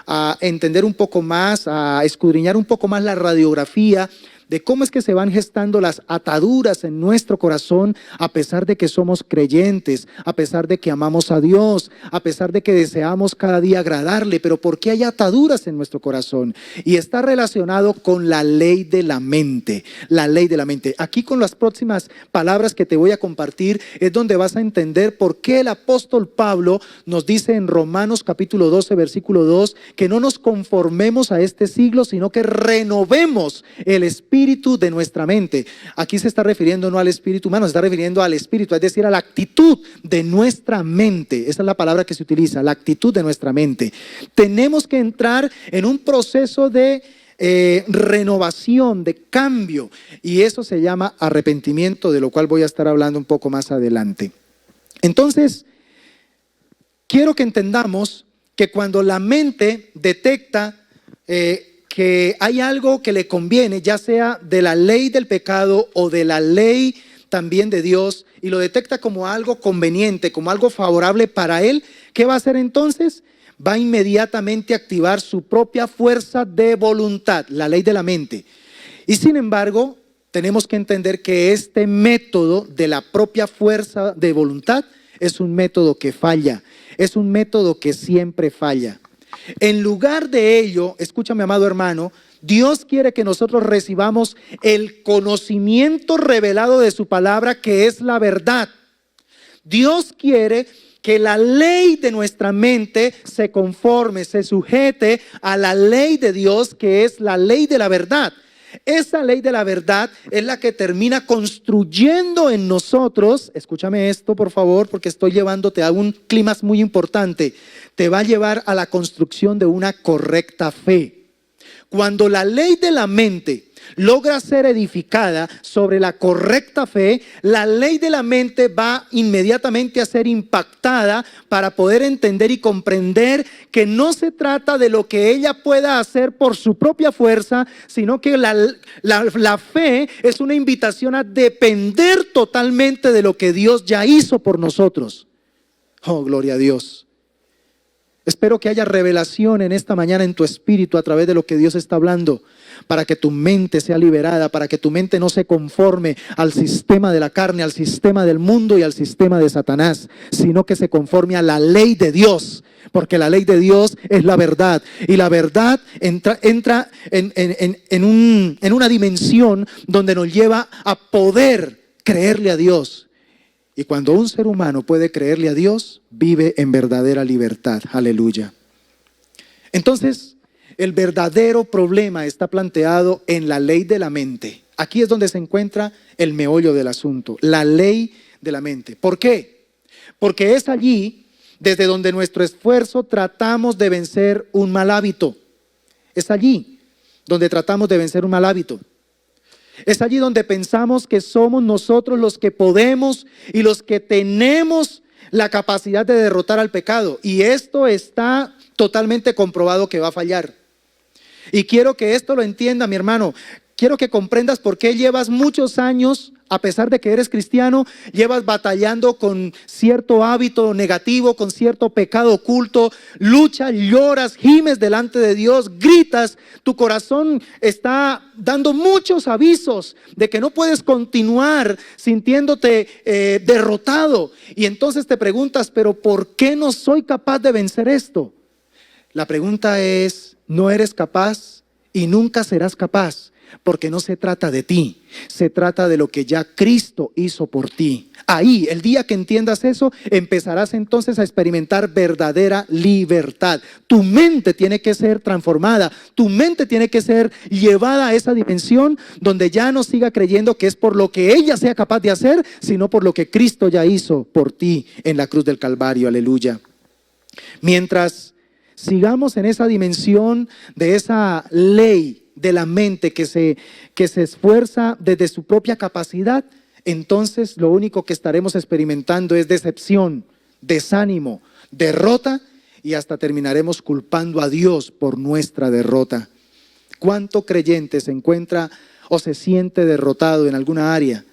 a entender un poco más, a escudriñar un poco más la radiografía de cómo es que se van gestando las ataduras en nuestro corazón, a pesar de que somos creyentes, a pesar de que amamos a Dios, a pesar de que deseamos cada día agradarle. Pero ¿por qué hay ataduras en nuestro corazón? Y está relacionado con la ley de la mente, la ley de la mente. Aquí, con las próximas palabras que te voy a compartir, es donde vas a entender por qué el apóstol Pablo nos dice en Romanos capítulo 12, versículo 2, que no nos conformemos a este siglo, sino que renovemos el espíritu de nuestra mente. Aquí se está refiriendo no al espíritu humano, se está refiriendo al espíritu, es decir, a la actitud de nuestra mente. Esa es la palabra que se utiliza, la actitud de nuestra mente. Tenemos que entrar en un proceso de renovación, de cambio, y eso se llama arrepentimiento, de lo cual voy a estar hablando un poco más adelante. Entonces, quiero que entendamos que cuando la mente detecta que hay algo que le conviene, ya sea de la ley del pecado o de la ley también de Dios, y lo detecta como algo conveniente, como algo favorable para él, ¿qué va a hacer entonces? Va inmediatamente a activar su propia fuerza de voluntad, la ley de la mente. Y sin embargo, tenemos que entender que este método de la propia fuerza de voluntad es un método que falla, es un método que siempre falla. En lugar de ello, escúchame, amado hermano, Dios quiere que nosotros recibamos el conocimiento revelado de su palabra, que es la verdad. Dios quiere que la ley de nuestra mente se conforme, se sujete a la ley de Dios, que es la ley de la verdad. Esa ley de la verdad es la que termina construyendo en nosotros, escúchame esto por favor, porque estoy llevándote a un clima muy importante, te va a llevar a la construcción de una correcta fe. Cuando la ley de la mente logra ser edificada sobre la correcta fe, la ley de la mente va inmediatamente a ser impactada para poder entender y comprender que no se trata de lo que ella pueda hacer por su propia fuerza, sino que la fe es una invitación a depender totalmente de lo que Dios ya hizo por nosotros. Oh, gloria a Dios. Espero que haya revelación en esta mañana en tu espíritu a través de lo que Dios está hablando, para que tu mente sea liberada, para que tu mente no se conforme al sistema de la carne, al sistema del mundo y al sistema de Satanás, sino que se conforme a la ley de Dios, porque la ley de Dios es la verdad, y la verdad entra en una dimensión donde nos lleva a poder creerle a Dios. Y cuando un ser humano puede creerle a Dios, vive en verdadera libertad. Aleluya. Entonces, el verdadero problema está planteado en la ley de la mente. Aquí es donde se encuentra el meollo del asunto, la ley de la mente. ¿Por qué? Porque es allí desde donde nuestro esfuerzo tratamos de vencer un mal hábito. Es allí donde tratamos de vencer un mal hábito. Es allí donde pensamos que somos nosotros los que podemos y los que tenemos la capacidad de derrotar al pecado. Y esto está totalmente comprobado que va a fallar. Y quiero que esto lo entienda, mi hermano. Quiero que comprendas por qué llevas muchos años A pesar de que eres cristiano, llevas batallando con cierto hábito negativo, con cierto pecado oculto, luchas, lloras, gimes delante de Dios, gritas, tu corazón está dando muchos avisos de que no puedes continuar sintiéndote derrotado. Y entonces te preguntas, pero ¿por qué no soy capaz de vencer esto? La pregunta es, no eres capaz y nunca serás capaz. Porque no se trata de ti, se trata de lo que ya Cristo hizo por ti. Ahí, el día que entiendas eso, empezarás entonces a experimentar verdadera libertad. Tu mente tiene que ser transformada, tu mente tiene que ser llevada a esa dimensión donde ya no siga creyendo que es por lo que ella sea capaz de hacer, sino por lo que Cristo ya hizo por ti en la cruz del Calvario. Aleluya. Mientras sigamos en esa dimensión de esa ley de la mente que se esfuerza desde su propia capacidad, entonces lo único que estaremos experimentando es decepción, desánimo, derrota y hasta terminaremos culpando a Dios por nuestra derrota. ¿Cuánto creyente se encuentra o se siente derrotado en alguna área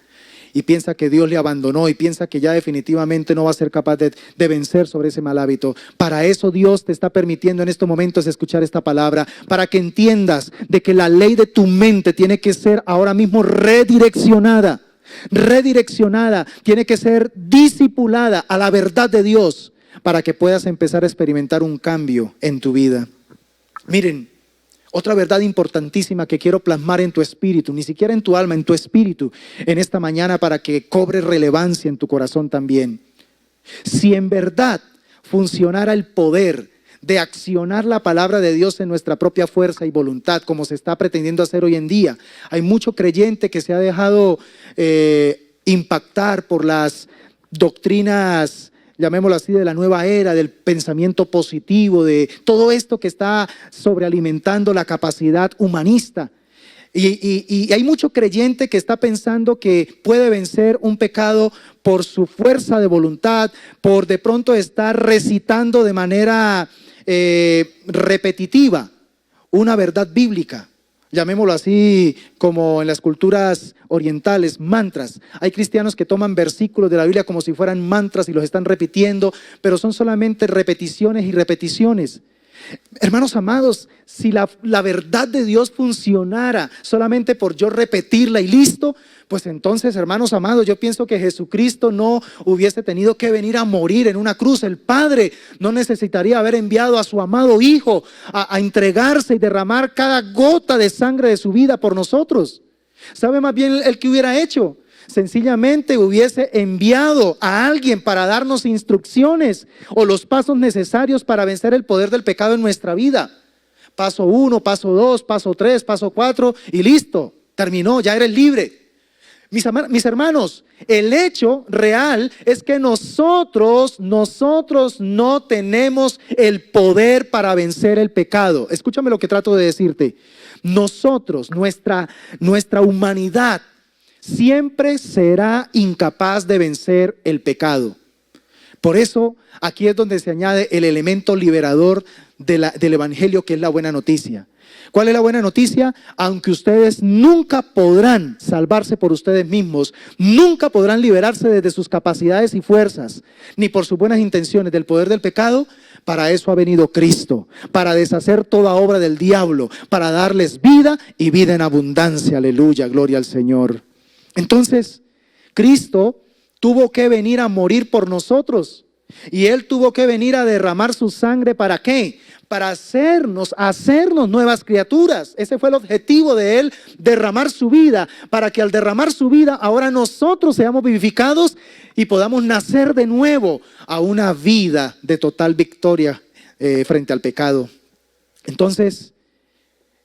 y piensa que Dios le abandonó y piensa que ya definitivamente no va a ser capaz de vencer sobre ese mal hábito? Para eso Dios te está permitiendo en estos momentos escuchar esta palabra, para que entiendas de que la ley de tu mente tiene que ser ahora mismo redireccionada, tiene que ser discipulada a la verdad de Dios, para que puedas empezar a experimentar un cambio en tu vida. Miren, otra verdad importantísima que quiero plasmar en tu espíritu, ni siquiera en tu alma, en tu espíritu, en esta mañana, para que cobre relevancia en tu corazón también. Si en verdad funcionara el poder de accionar la palabra de Dios en nuestra propia fuerza y voluntad, como se está pretendiendo hacer hoy en día, hay mucho creyente que se ha dejado impactar por las doctrinas, llamémoslo así, de la nueva era, del pensamiento positivo, de todo esto que está sobrealimentando la capacidad humanista. Y hay mucho creyente que está pensando que puede vencer un pecado por su fuerza de voluntad, por de pronto estar recitando de manera repetitiva una verdad bíblica. Llamémoslo así, como en las culturas orientales, mantras. Hay cristianos que toman versículos de la Biblia como si fueran mantras y los están repitiendo, pero son solamente repeticiones y repeticiones. Hermanos amados, si la verdad de Dios funcionara solamente por yo repetirla y listo, pues entonces, hermanos amados, yo pienso que Jesucristo no hubiese tenido que venir a morir en una cruz. El Padre no necesitaría haber enviado a su amado Hijo a entregarse y derramar cada gota de sangre de su vida por nosotros. ¿Sabe más bien el que hubiera hecho? Sencillamente hubiese enviado a alguien para darnos instrucciones o los pasos necesarios para vencer el poder del pecado en nuestra vida. Paso 1, paso 2, paso 3, paso 4 y listo, terminó, ya eres libre. Mis hermanos, el hecho real es que nosotros no tenemos el poder para vencer el pecado. Escúchame lo que trato de decirte. Nosotros, nuestra humanidad, siempre será incapaz de vencer el pecado. Por eso aquí es donde se añade el elemento liberador del evangelio, que es la buena noticia. ¿Cuál es la buena noticia? Aunque ustedes nunca podrán salvarse por ustedes mismos, nunca podrán liberarse desde sus capacidades y fuerzas, ni por sus buenas intenciones del poder del pecado, para eso ha venido Cristo, para deshacer toda obra del diablo, para darles vida y vida en abundancia. Aleluya, gloria al Señor. Entonces, Cristo tuvo que venir a morir por nosotros y Él tuvo que venir a derramar su sangre. ¿Para qué? Para hacernos nuevas criaturas. Ese fue el objetivo de Él, derramar su vida, para que al derramar su vida ahora nosotros seamos vivificados y podamos nacer de nuevo a una vida de total victoria frente al pecado. Entonces,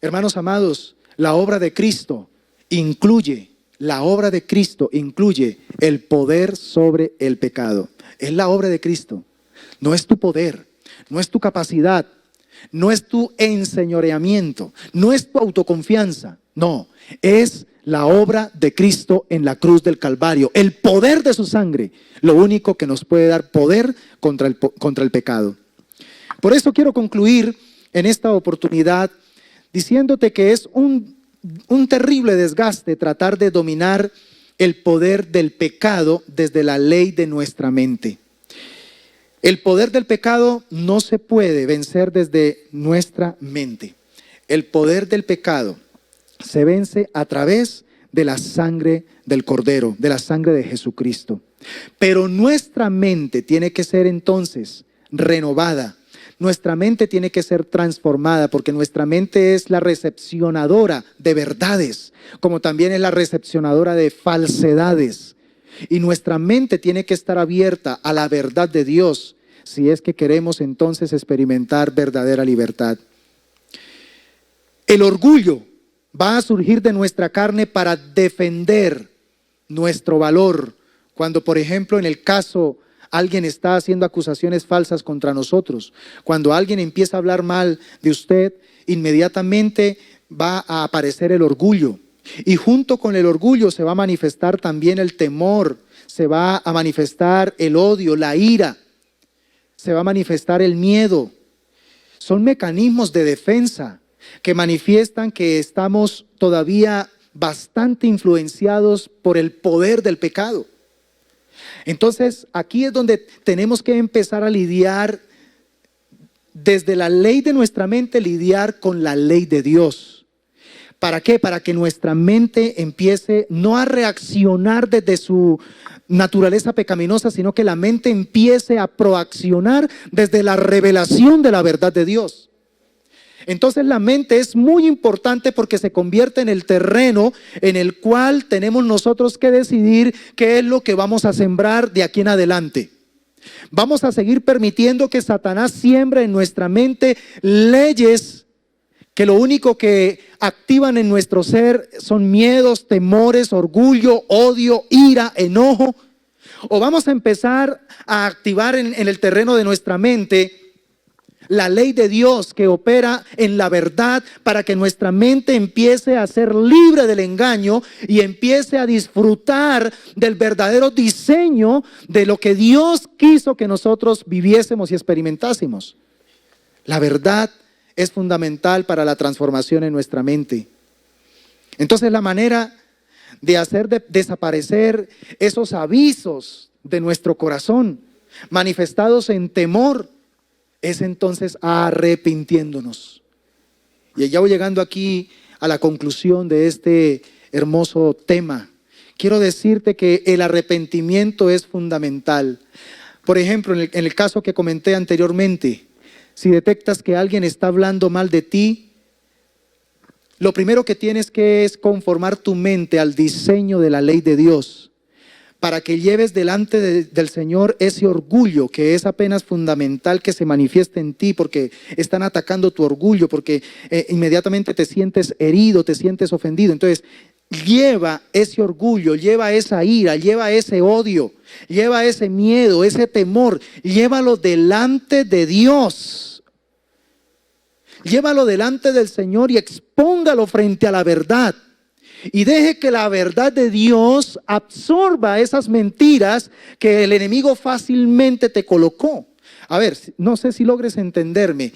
hermanos amados, la obra de Cristo incluye el poder sobre el pecado. Es la obra de Cristo. No es tu poder, no es tu capacidad, no es tu enseñoreamiento, no es tu autoconfianza. No, es la obra de Cristo en la cruz del Calvario. El poder de su sangre, lo único que nos puede dar poder contra el pecado. Por eso quiero concluir en esta oportunidad diciéndote que es un terrible desgaste tratar de dominar el poder del pecado desde la ley de nuestra mente. El poder del pecado no se puede vencer desde nuestra mente. El poder del pecado se vence a través de la sangre del Cordero, de la sangre de Jesucristo. Pero nuestra mente tiene que ser entonces renovada. Nuestra mente tiene que ser transformada, porque nuestra mente es la recepcionadora de verdades, como también es la recepcionadora de falsedades. Y nuestra mente tiene que estar abierta a la verdad de Dios, si es que queremos entonces experimentar verdadera libertad. El orgullo va a surgir de nuestra carne para defender nuestro valor. Cuando, por ejemplo, en el caso alguien está haciendo acusaciones falsas contra nosotros, cuando alguien empieza a hablar mal de usted, inmediatamente va a aparecer el orgullo. Y junto con el orgullo se va a manifestar también el temor, se va a manifestar el odio, la ira, se va a manifestar el miedo. Son mecanismos de defensa que manifiestan que estamos todavía bastante influenciados por el poder del pecado. Entonces, aquí es donde tenemos que empezar a lidiar desde la ley de nuestra mente, lidiar con la ley de Dios. ¿Para qué? Para que nuestra mente empiece no a reaccionar desde su naturaleza pecaminosa, sino que la mente empiece a proaccionar desde la revelación de la verdad de Dios. Entonces la mente es muy importante porque se convierte en el terreno en el cual tenemos nosotros que decidir qué es lo que vamos a sembrar de aquí en adelante. Vamos a seguir permitiendo que Satanás siembre en nuestra mente leyes que lo único que activan en nuestro ser son miedos, temores, orgullo, odio, ira, enojo. O vamos a empezar a activar en el terreno de nuestra mente la ley de Dios que opera en la verdad, para que nuestra mente empiece a ser libre del engaño y empiece a disfrutar del verdadero diseño de lo que Dios quiso que nosotros viviésemos y experimentásemos. La verdad es fundamental para la transformación en nuestra mente. Entonces la manera de hacer desaparecer esos avisos de nuestro corazón manifestados en temor es entonces arrepintiéndonos. Y ya voy llegando aquí a la conclusión de este hermoso tema. Quiero decirte que el arrepentimiento es fundamental. Por ejemplo, en el caso que comenté anteriormente, si detectas que alguien está hablando mal de ti, lo primero que tienes que es conformar tu mente al diseño de la ley de Dios, para que lleves delante del Señor ese orgullo que es apenas fundamental que se manifieste en ti, porque están atacando tu orgullo, porque inmediatamente te sientes herido, te sientes ofendido. Entonces, lleva ese orgullo, lleva esa ira, lleva ese odio, lleva ese miedo, ese temor, llévalo delante de Dios. Llévalo delante del Señor y expóngalo frente a la verdad. Y deje que la verdad de Dios absorba esas mentiras que el enemigo fácilmente te colocó. A ver, no sé si logres entenderme.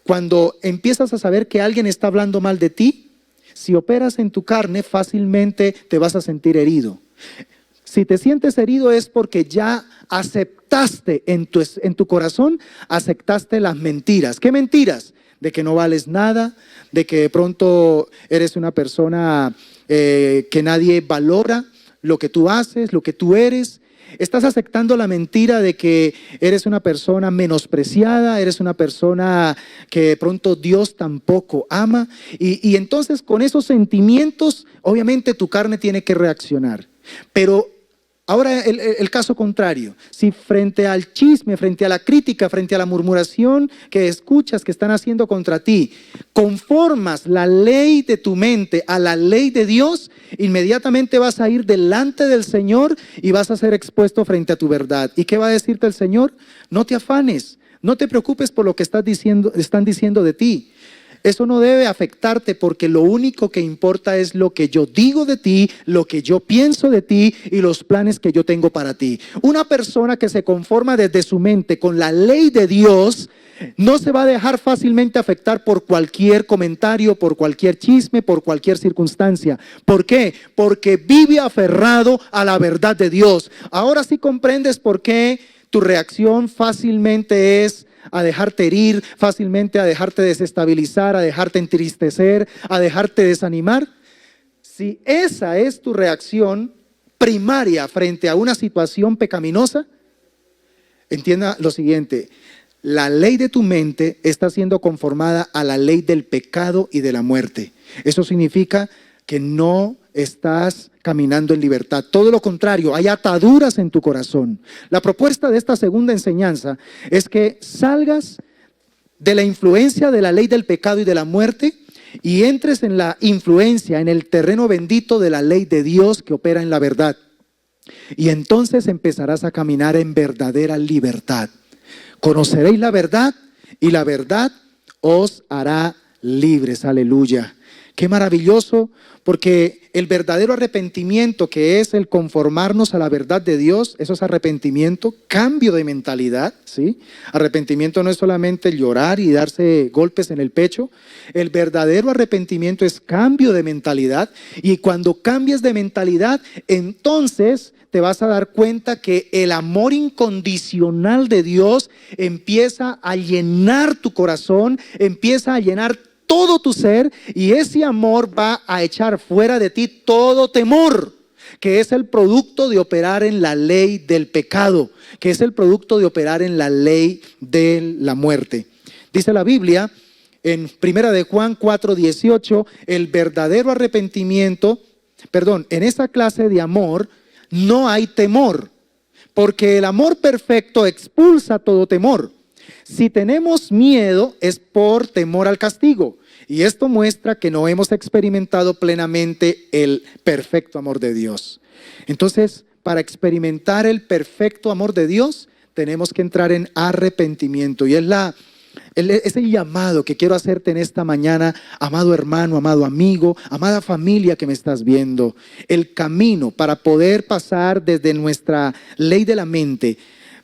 Cuando empiezas a saber que alguien está hablando mal de ti, si operas en tu carne, fácilmente te vas a sentir herido. Si te sientes herido es porque ya aceptaste en tu corazón, aceptaste las mentiras. ¿Qué mentiras? De que no vales nada, de que de pronto eres una persona que nadie valora lo que tú haces, lo que tú eres. Estás aceptando la mentira de que eres una persona menospreciada, eres una persona que de pronto Dios tampoco ama. Y entonces con esos sentimientos, obviamente tu carne tiene que reaccionar. Pero ahora el caso contrario, si frente al chisme, frente a la crítica, frente a la murmuración que escuchas que están haciendo contra ti, conformas la ley de tu mente a la ley de Dios, inmediatamente vas a ir delante del Señor y vas a ser expuesto frente a tu verdad. ¿Y qué va a decirte el Señor? No te afanes, no te preocupes por lo que están diciendo de ti. Eso no debe afectarte, porque lo único que importa es lo que yo digo de ti, lo que yo pienso de ti y los planes que yo tengo para ti. Una persona que se conforma desde su mente con la ley de Dios No se va a dejar fácilmente afectar por cualquier comentario, por cualquier chisme, por cualquier circunstancia. ¿Por qué? Porque vive aferrado a la verdad de Dios. Ahora sí comprendes por qué tu reacción fácilmente es a dejarte herir, fácilmente a dejarte desestabilizar, a dejarte entristecer, a dejarte desanimar. Si esa es tu reacción primaria frente a una situación pecaminosa, entienda lo siguiente: la ley de tu mente está siendo conformada a la ley del pecado y de la muerte. Eso significa que no estás caminando en libertad. Todo lo contrario, hay ataduras en tu corazón. La propuesta de esta segunda enseñanza es que salgas de la influencia de la ley del pecado y de la muerte y entres en la influencia, en el terreno bendito de la ley de Dios que opera en la verdad. Y entonces empezarás a caminar en verdadera libertad. Conoceréis la verdad y la verdad os hará libres. Aleluya. Qué maravilloso, porque el verdadero arrepentimiento, que es el conformarnos a la verdad de Dios, eso es arrepentimiento, cambio de mentalidad, ¿sí? Arrepentimiento no es solamente llorar y darse golpes en el pecho. El verdadero arrepentimiento es cambio de mentalidad, y cuando cambies de mentalidad, entonces te vas a dar cuenta que el amor incondicional de Dios empieza a llenar tu corazón, empieza a llenar todo tu ser, y ese amor va a echar fuera de ti todo temor, que es el producto de operar en la ley del pecado, que es el producto de operar en la ley de la muerte. Dice la Biblia en 1 de Juan 4:18, el verdadero arrepentimiento, en esa clase de amor no hay temor, porque el amor perfecto expulsa todo temor. Si tenemos miedo es por temor al castigo, y esto muestra que no hemos experimentado plenamente el perfecto amor de Dios. Entonces, para experimentar el perfecto amor de Dios, tenemos que entrar en arrepentimiento, y es el llamado que quiero hacerte en esta mañana, amado hermano, amado amigo, amada familia que me estás viendo. El camino para poder pasar desde nuestra ley de la mente,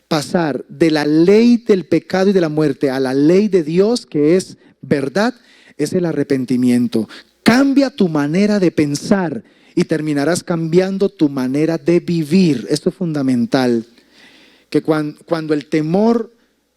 pasar de la ley del pecado y de la muerte a la ley de Dios, que es verdad, es el arrepentimiento. Cambia tu manera de pensar y terminarás cambiando tu manera de vivir. Esto es fundamental, que cuando el temor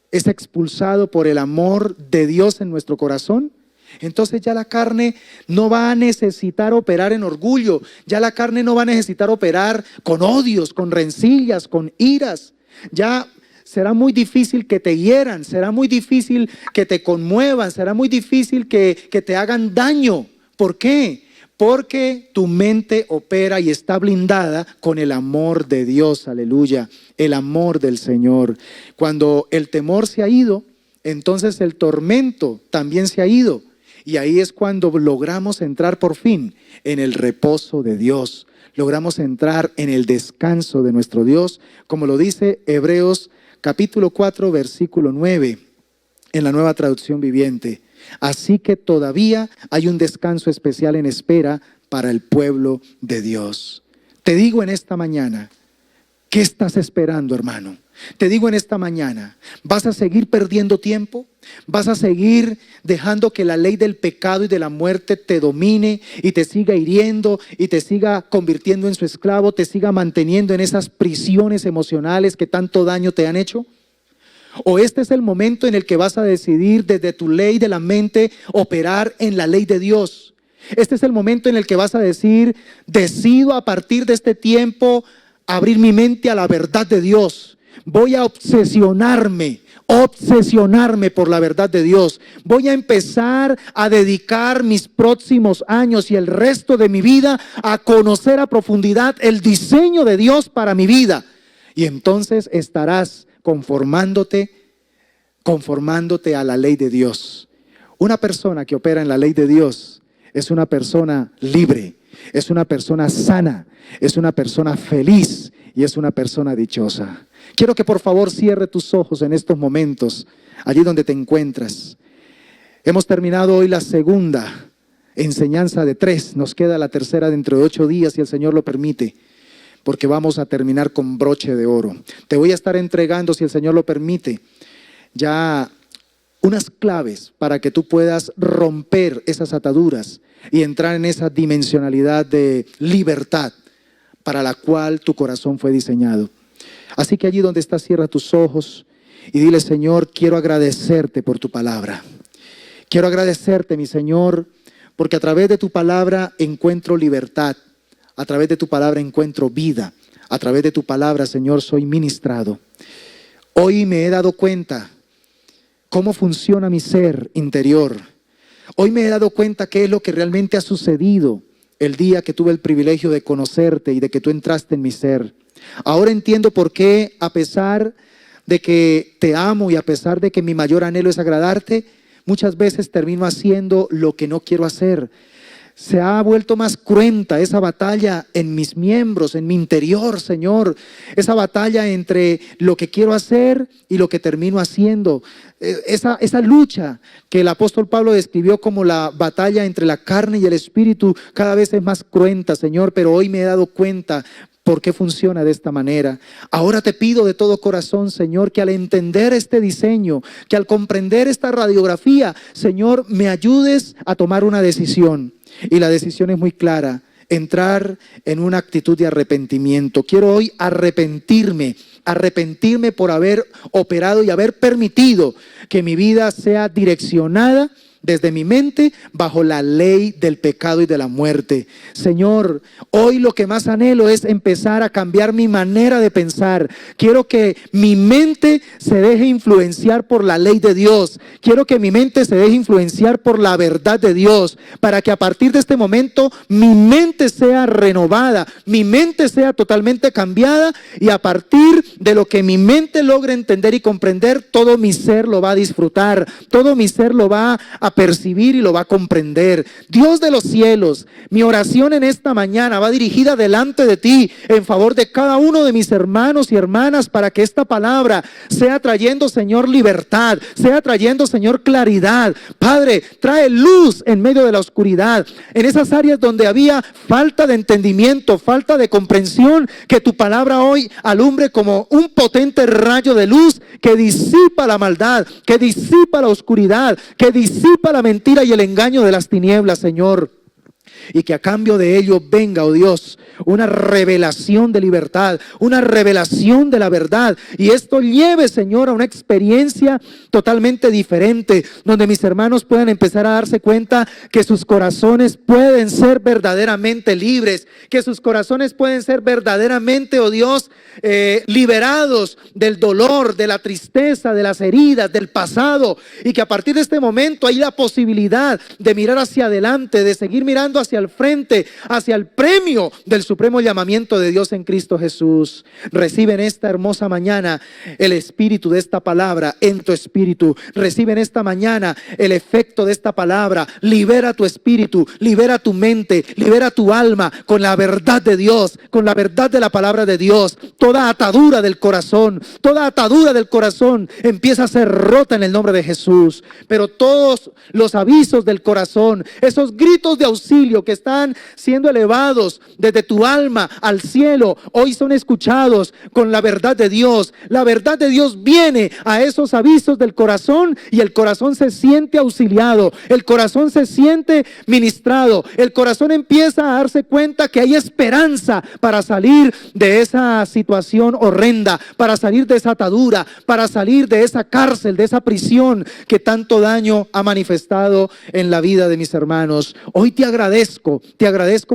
es expulsado por el amor de Dios en nuestro corazón, entonces ya la carne no va a necesitar operar en orgullo, ya la carne no va a necesitar operar con odios, con rencillas, con iras. Ya será muy difícil que te hieran, será muy difícil que te conmuevan, será muy difícil que te hagan daño. ¿Por qué? Porque tu mente opera y está blindada con el amor de Dios, aleluya, el amor del Señor. Cuando el temor se ha ido, entonces el tormento también se ha ido. Y ahí es cuando logramos entrar por fin en el reposo de Dios. Logramos entrar en el descanso de nuestro Dios, como lo dice Hebreos capítulo 4, versículo 9, en la Nueva Traducción Viviente. Así que todavía hay un descanso especial en espera para el pueblo de Dios. Te digo en esta mañana, ¿qué estás esperando, hermano? Te digo en esta mañana, ¿vas a seguir perdiendo tiempo? ¿Vas a seguir dejando que la ley del pecado y de la muerte te domine y te siga hiriendo y te siga convirtiendo en su esclavo, te siga manteniendo en esas prisiones emocionales que tanto daño te han hecho? ¿O este es el momento en el que vas a decidir desde tu ley de la mente operar en la ley de Dios? Este es el momento en el que vas a decir, decido a partir de este tiempo abrir mi mente a la verdad de Dios. Voy a obsesionarme por la verdad de Dios. Voy a empezar a dedicar mis próximos años y el resto de mi vida a conocer a profundidad el diseño de Dios para mi vida. Y entonces estarás conformándote a la ley de Dios. Una persona que opera en la ley de Dios es una persona libre, es una persona sana, es una persona feliz y es una persona dichosa. Quiero que por favor cierre tus ojos en estos momentos, allí donde te encuentras. Hemos terminado hoy la segunda enseñanza de 3. Nos queda la tercera dentro de 8 días, si el Señor lo permite, porque vamos a terminar con broche de oro. Te voy a estar entregando, si el Señor lo permite, ya unas claves para que tú puedas romper esas ataduras y entrar en esa dimensionalidad de libertad para la cual tu corazón fue diseñado. Así que allí donde estás, cierra tus ojos y dile: Señor, quiero agradecerte por tu palabra. Quiero agradecerte, mi Señor, porque a través de tu palabra encuentro libertad. A través de tu palabra encuentro vida. A través de tu palabra, Señor, soy ministrado. Hoy me he dado cuenta cómo funciona mi ser interior. Hoy me he dado cuenta qué es lo que realmente ha sucedido el día que tuve el privilegio de conocerte y de que tú entraste en mi ser. Ahora entiendo por qué, a pesar de que te amo y a pesar de que mi mayor anhelo es agradarte, muchas veces termino haciendo lo que no quiero hacer. Se ha vuelto más cruenta esa batalla en mis miembros, en mi interior, Señor. Esa batalla entre lo que quiero hacer y lo que termino haciendo. Esa lucha que el apóstol Pablo describió como la batalla entre la carne y el espíritu, cada vez es más cruenta, Señor, pero hoy me he dado cuenta por qué funciona de esta manera. Ahora te pido de todo corazón, Señor, que al entender este diseño, que al comprender esta radiografía, Señor, me ayudes a tomar una decisión. Y la decisión es muy clara: entrar en una actitud de arrepentimiento. Quiero hoy arrepentirme por haber operado y haber permitido que mi vida sea direccionada desde mi mente bajo la ley del pecado y de la muerte. Señor, hoy lo que más anhelo es empezar a cambiar mi manera de pensar. Quiero que mi mente se deje influenciar por la ley de Dios. Quiero que mi mente se deje influenciar por la verdad de Dios, para que a partir de este momento mi mente sea renovada, mi mente sea totalmente cambiada, y a partir de lo que mi mente logre entender y comprender, todo mi ser lo va a disfrutar, todo mi ser lo va a percibir y lo va a comprender. Dios de los cielos, mi oración en esta mañana va dirigida delante de ti en favor de cada uno de mis hermanos y hermanas, para que esta palabra sea trayendo, Señor, libertad, sea trayendo, Señor, claridad. Padre, trae luz en medio de la oscuridad, en esas áreas donde había falta de entendimiento, falta de comprensión, que tu palabra hoy alumbre como un potente rayo de luz que disipa la maldad, que disipa la oscuridad, que disipa la mentira y el engaño de las tinieblas, Señor. Y que a cambio de ello venga, oh Dios, una revelación de libertad, una revelación de la verdad. Y esto lleve, Señor, a una experiencia totalmente diferente, donde mis hermanos puedan empezar a darse cuenta que sus corazones pueden ser verdaderamente libres, que sus corazones pueden ser verdaderamente, oh Dios, liberados del dolor, de la tristeza, de las heridas, del pasado. Y que a partir de este momento hay la posibilidad de mirar hacia adelante, de seguir mirando hacia el frente, hacia el premio del supremo llamamiento de Dios en Cristo Jesús. Recibe en esta hermosa mañana el espíritu de esta palabra en tu espíritu. Recibe en esta mañana el efecto de esta palabra. Libera tu espíritu, libera tu mente, libera tu alma con la verdad de Dios, con la verdad de la palabra de Dios. Toda atadura del corazón empieza a ser rota en el nombre de Jesús. Pero todos los avisos del corazón, esos gritos de auxilio que están siendo elevados desde tu alma al cielo, hoy son escuchados con la verdad de Dios. La verdad de Dios viene a esos avisos del corazón y el corazón se siente auxiliado, el corazón se siente ministrado, el corazón empieza a darse cuenta que hay esperanza para salir de esa situación horrenda, para salir de esa atadura, para salir de esa cárcel, de esa prisión que tanto daño ha manifestado en la vida de mis hermanos. Hoy te agradezco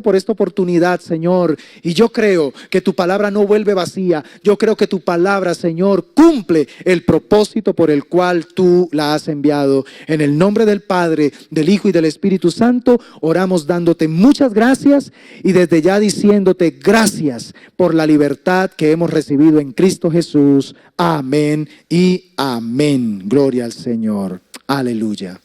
por esta oportunidad, Señor, y yo creo que tu palabra no vuelve vacía. Yo creo que tu palabra, Señor, cumple el propósito por el cual tú la has enviado. En el nombre del Padre, del Hijo y del Espíritu Santo, oramos dándote muchas gracias y desde ya diciéndote gracias por la libertad que hemos recibido en Cristo Jesús. Amén y amén. Gloria al Señor. Aleluya.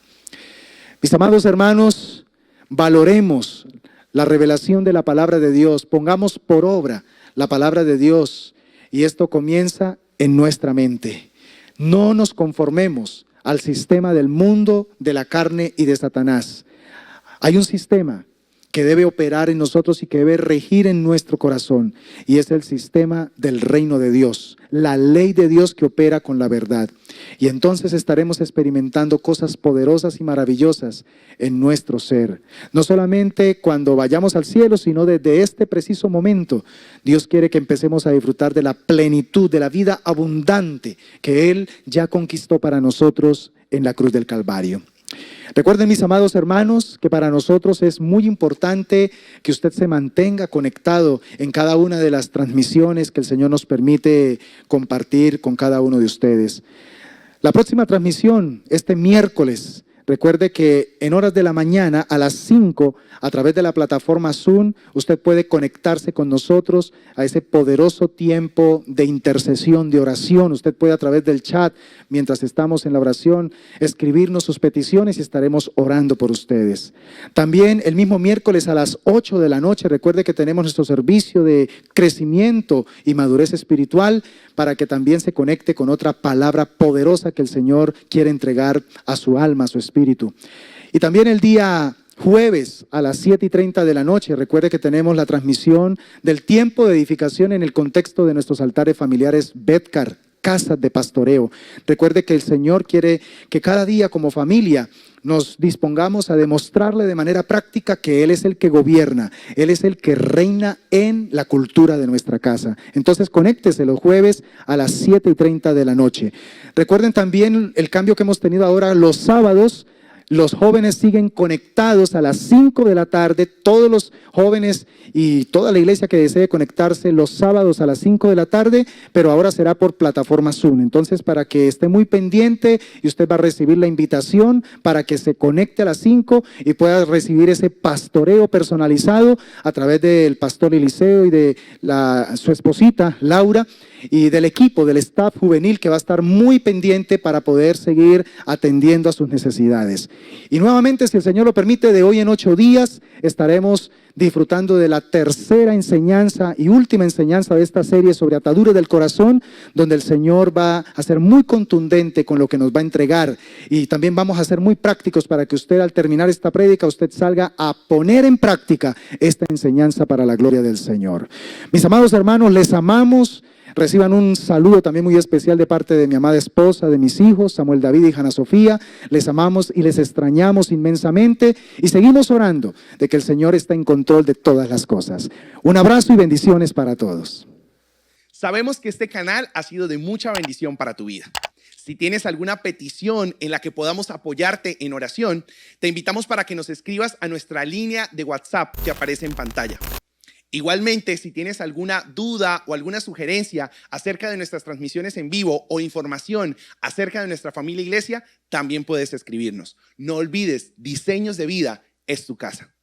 Mis amados hermanos, valoremos la revelación de la palabra de Dios, pongamos por obra la palabra de Dios, y esto comienza en nuestra mente. No nos conformemos al sistema del mundo, de la carne y de Satanás. Hay un sistema que debe operar en nosotros y que debe regir en nuestro corazón. Y es el sistema del reino de Dios, la ley de Dios que opera con la verdad. Y entonces estaremos experimentando cosas poderosas y maravillosas en nuestro ser. No solamente cuando vayamos al cielo, sino desde este preciso momento. Dios quiere que empecemos a disfrutar de la plenitud, de la vida abundante que Él ya conquistó para nosotros en la cruz del Calvario. Recuerden, mis amados hermanos, que para nosotros es muy importante que usted se mantenga conectado en cada una de las transmisiones que el Señor nos permite compartir con cada uno de ustedes. La próxima transmisión, este miércoles, recuerde que en horas de la mañana a las 5, a través de la plataforma Zoom, usted puede conectarse con nosotros a ese poderoso tiempo de intercesión, de oración. Usted puede a través del chat, mientras estamos en la oración, escribirnos sus peticiones y estaremos orando por ustedes. También el mismo miércoles a las 8 de la noche, recuerde que tenemos nuestro servicio de crecimiento y madurez espiritual para que también se conecte con otra palabra poderosa que el Señor quiere entregar a su alma, a su espíritu. Y también el día jueves a las 7:30 de la noche, recuerde que tenemos la transmisión del tiempo de edificación en el contexto de nuestros altares familiares Betcar, casas de pastoreo. Recuerde que el Señor quiere que cada día como familia nos dispongamos a demostrarle de manera práctica que Él es el que gobierna, Él es el que reina en la cultura de nuestra casa. Entonces conéctese los jueves a las 7:30 de la noche. Recuerden también el cambio que hemos tenido ahora los sábados. Los jóvenes siguen conectados a las 5 de la tarde, todos los jóvenes y toda la iglesia que desee conectarse los sábados a las 5 de la tarde, pero ahora será por plataforma Zoom. Entonces, para que esté muy pendiente y usted va a recibir la invitación para que se conecte a las 5 y pueda recibir ese pastoreo personalizado a través del pastor Eliseo y de su esposita, Laura, y del equipo, del staff juvenil que va a estar muy pendiente para poder seguir atendiendo a sus necesidades. Y nuevamente, si el Señor lo permite, de hoy en 8 días estaremos disfrutando de la tercera enseñanza y última enseñanza de esta serie sobre ataduras del corazón, donde el Señor va a ser muy contundente con lo que nos va a entregar. Y también vamos a ser muy prácticos para que usted, al terminar esta prédica, usted salga a poner en práctica esta enseñanza para la gloria del Señor. Mis amados hermanos, les amamos. Reciban un saludo también muy especial de parte de mi amada esposa, de mis hijos, Samuel David y Hanna Sofía. Les amamos y les extrañamos inmensamente y seguimos orando de que el Señor está en control de todas las cosas. Un abrazo y bendiciones para todos. Sabemos que este canal ha sido de mucha bendición para tu vida. Si tienes alguna petición en la que podamos apoyarte en oración, te invitamos para que nos escribas a nuestra línea de WhatsApp que aparece en pantalla. Igualmente, si tienes alguna duda o alguna sugerencia acerca de nuestras transmisiones en vivo o información acerca de nuestra familia iglesia, también puedes escribirnos. No olvides, Diseños de Vida es tu casa.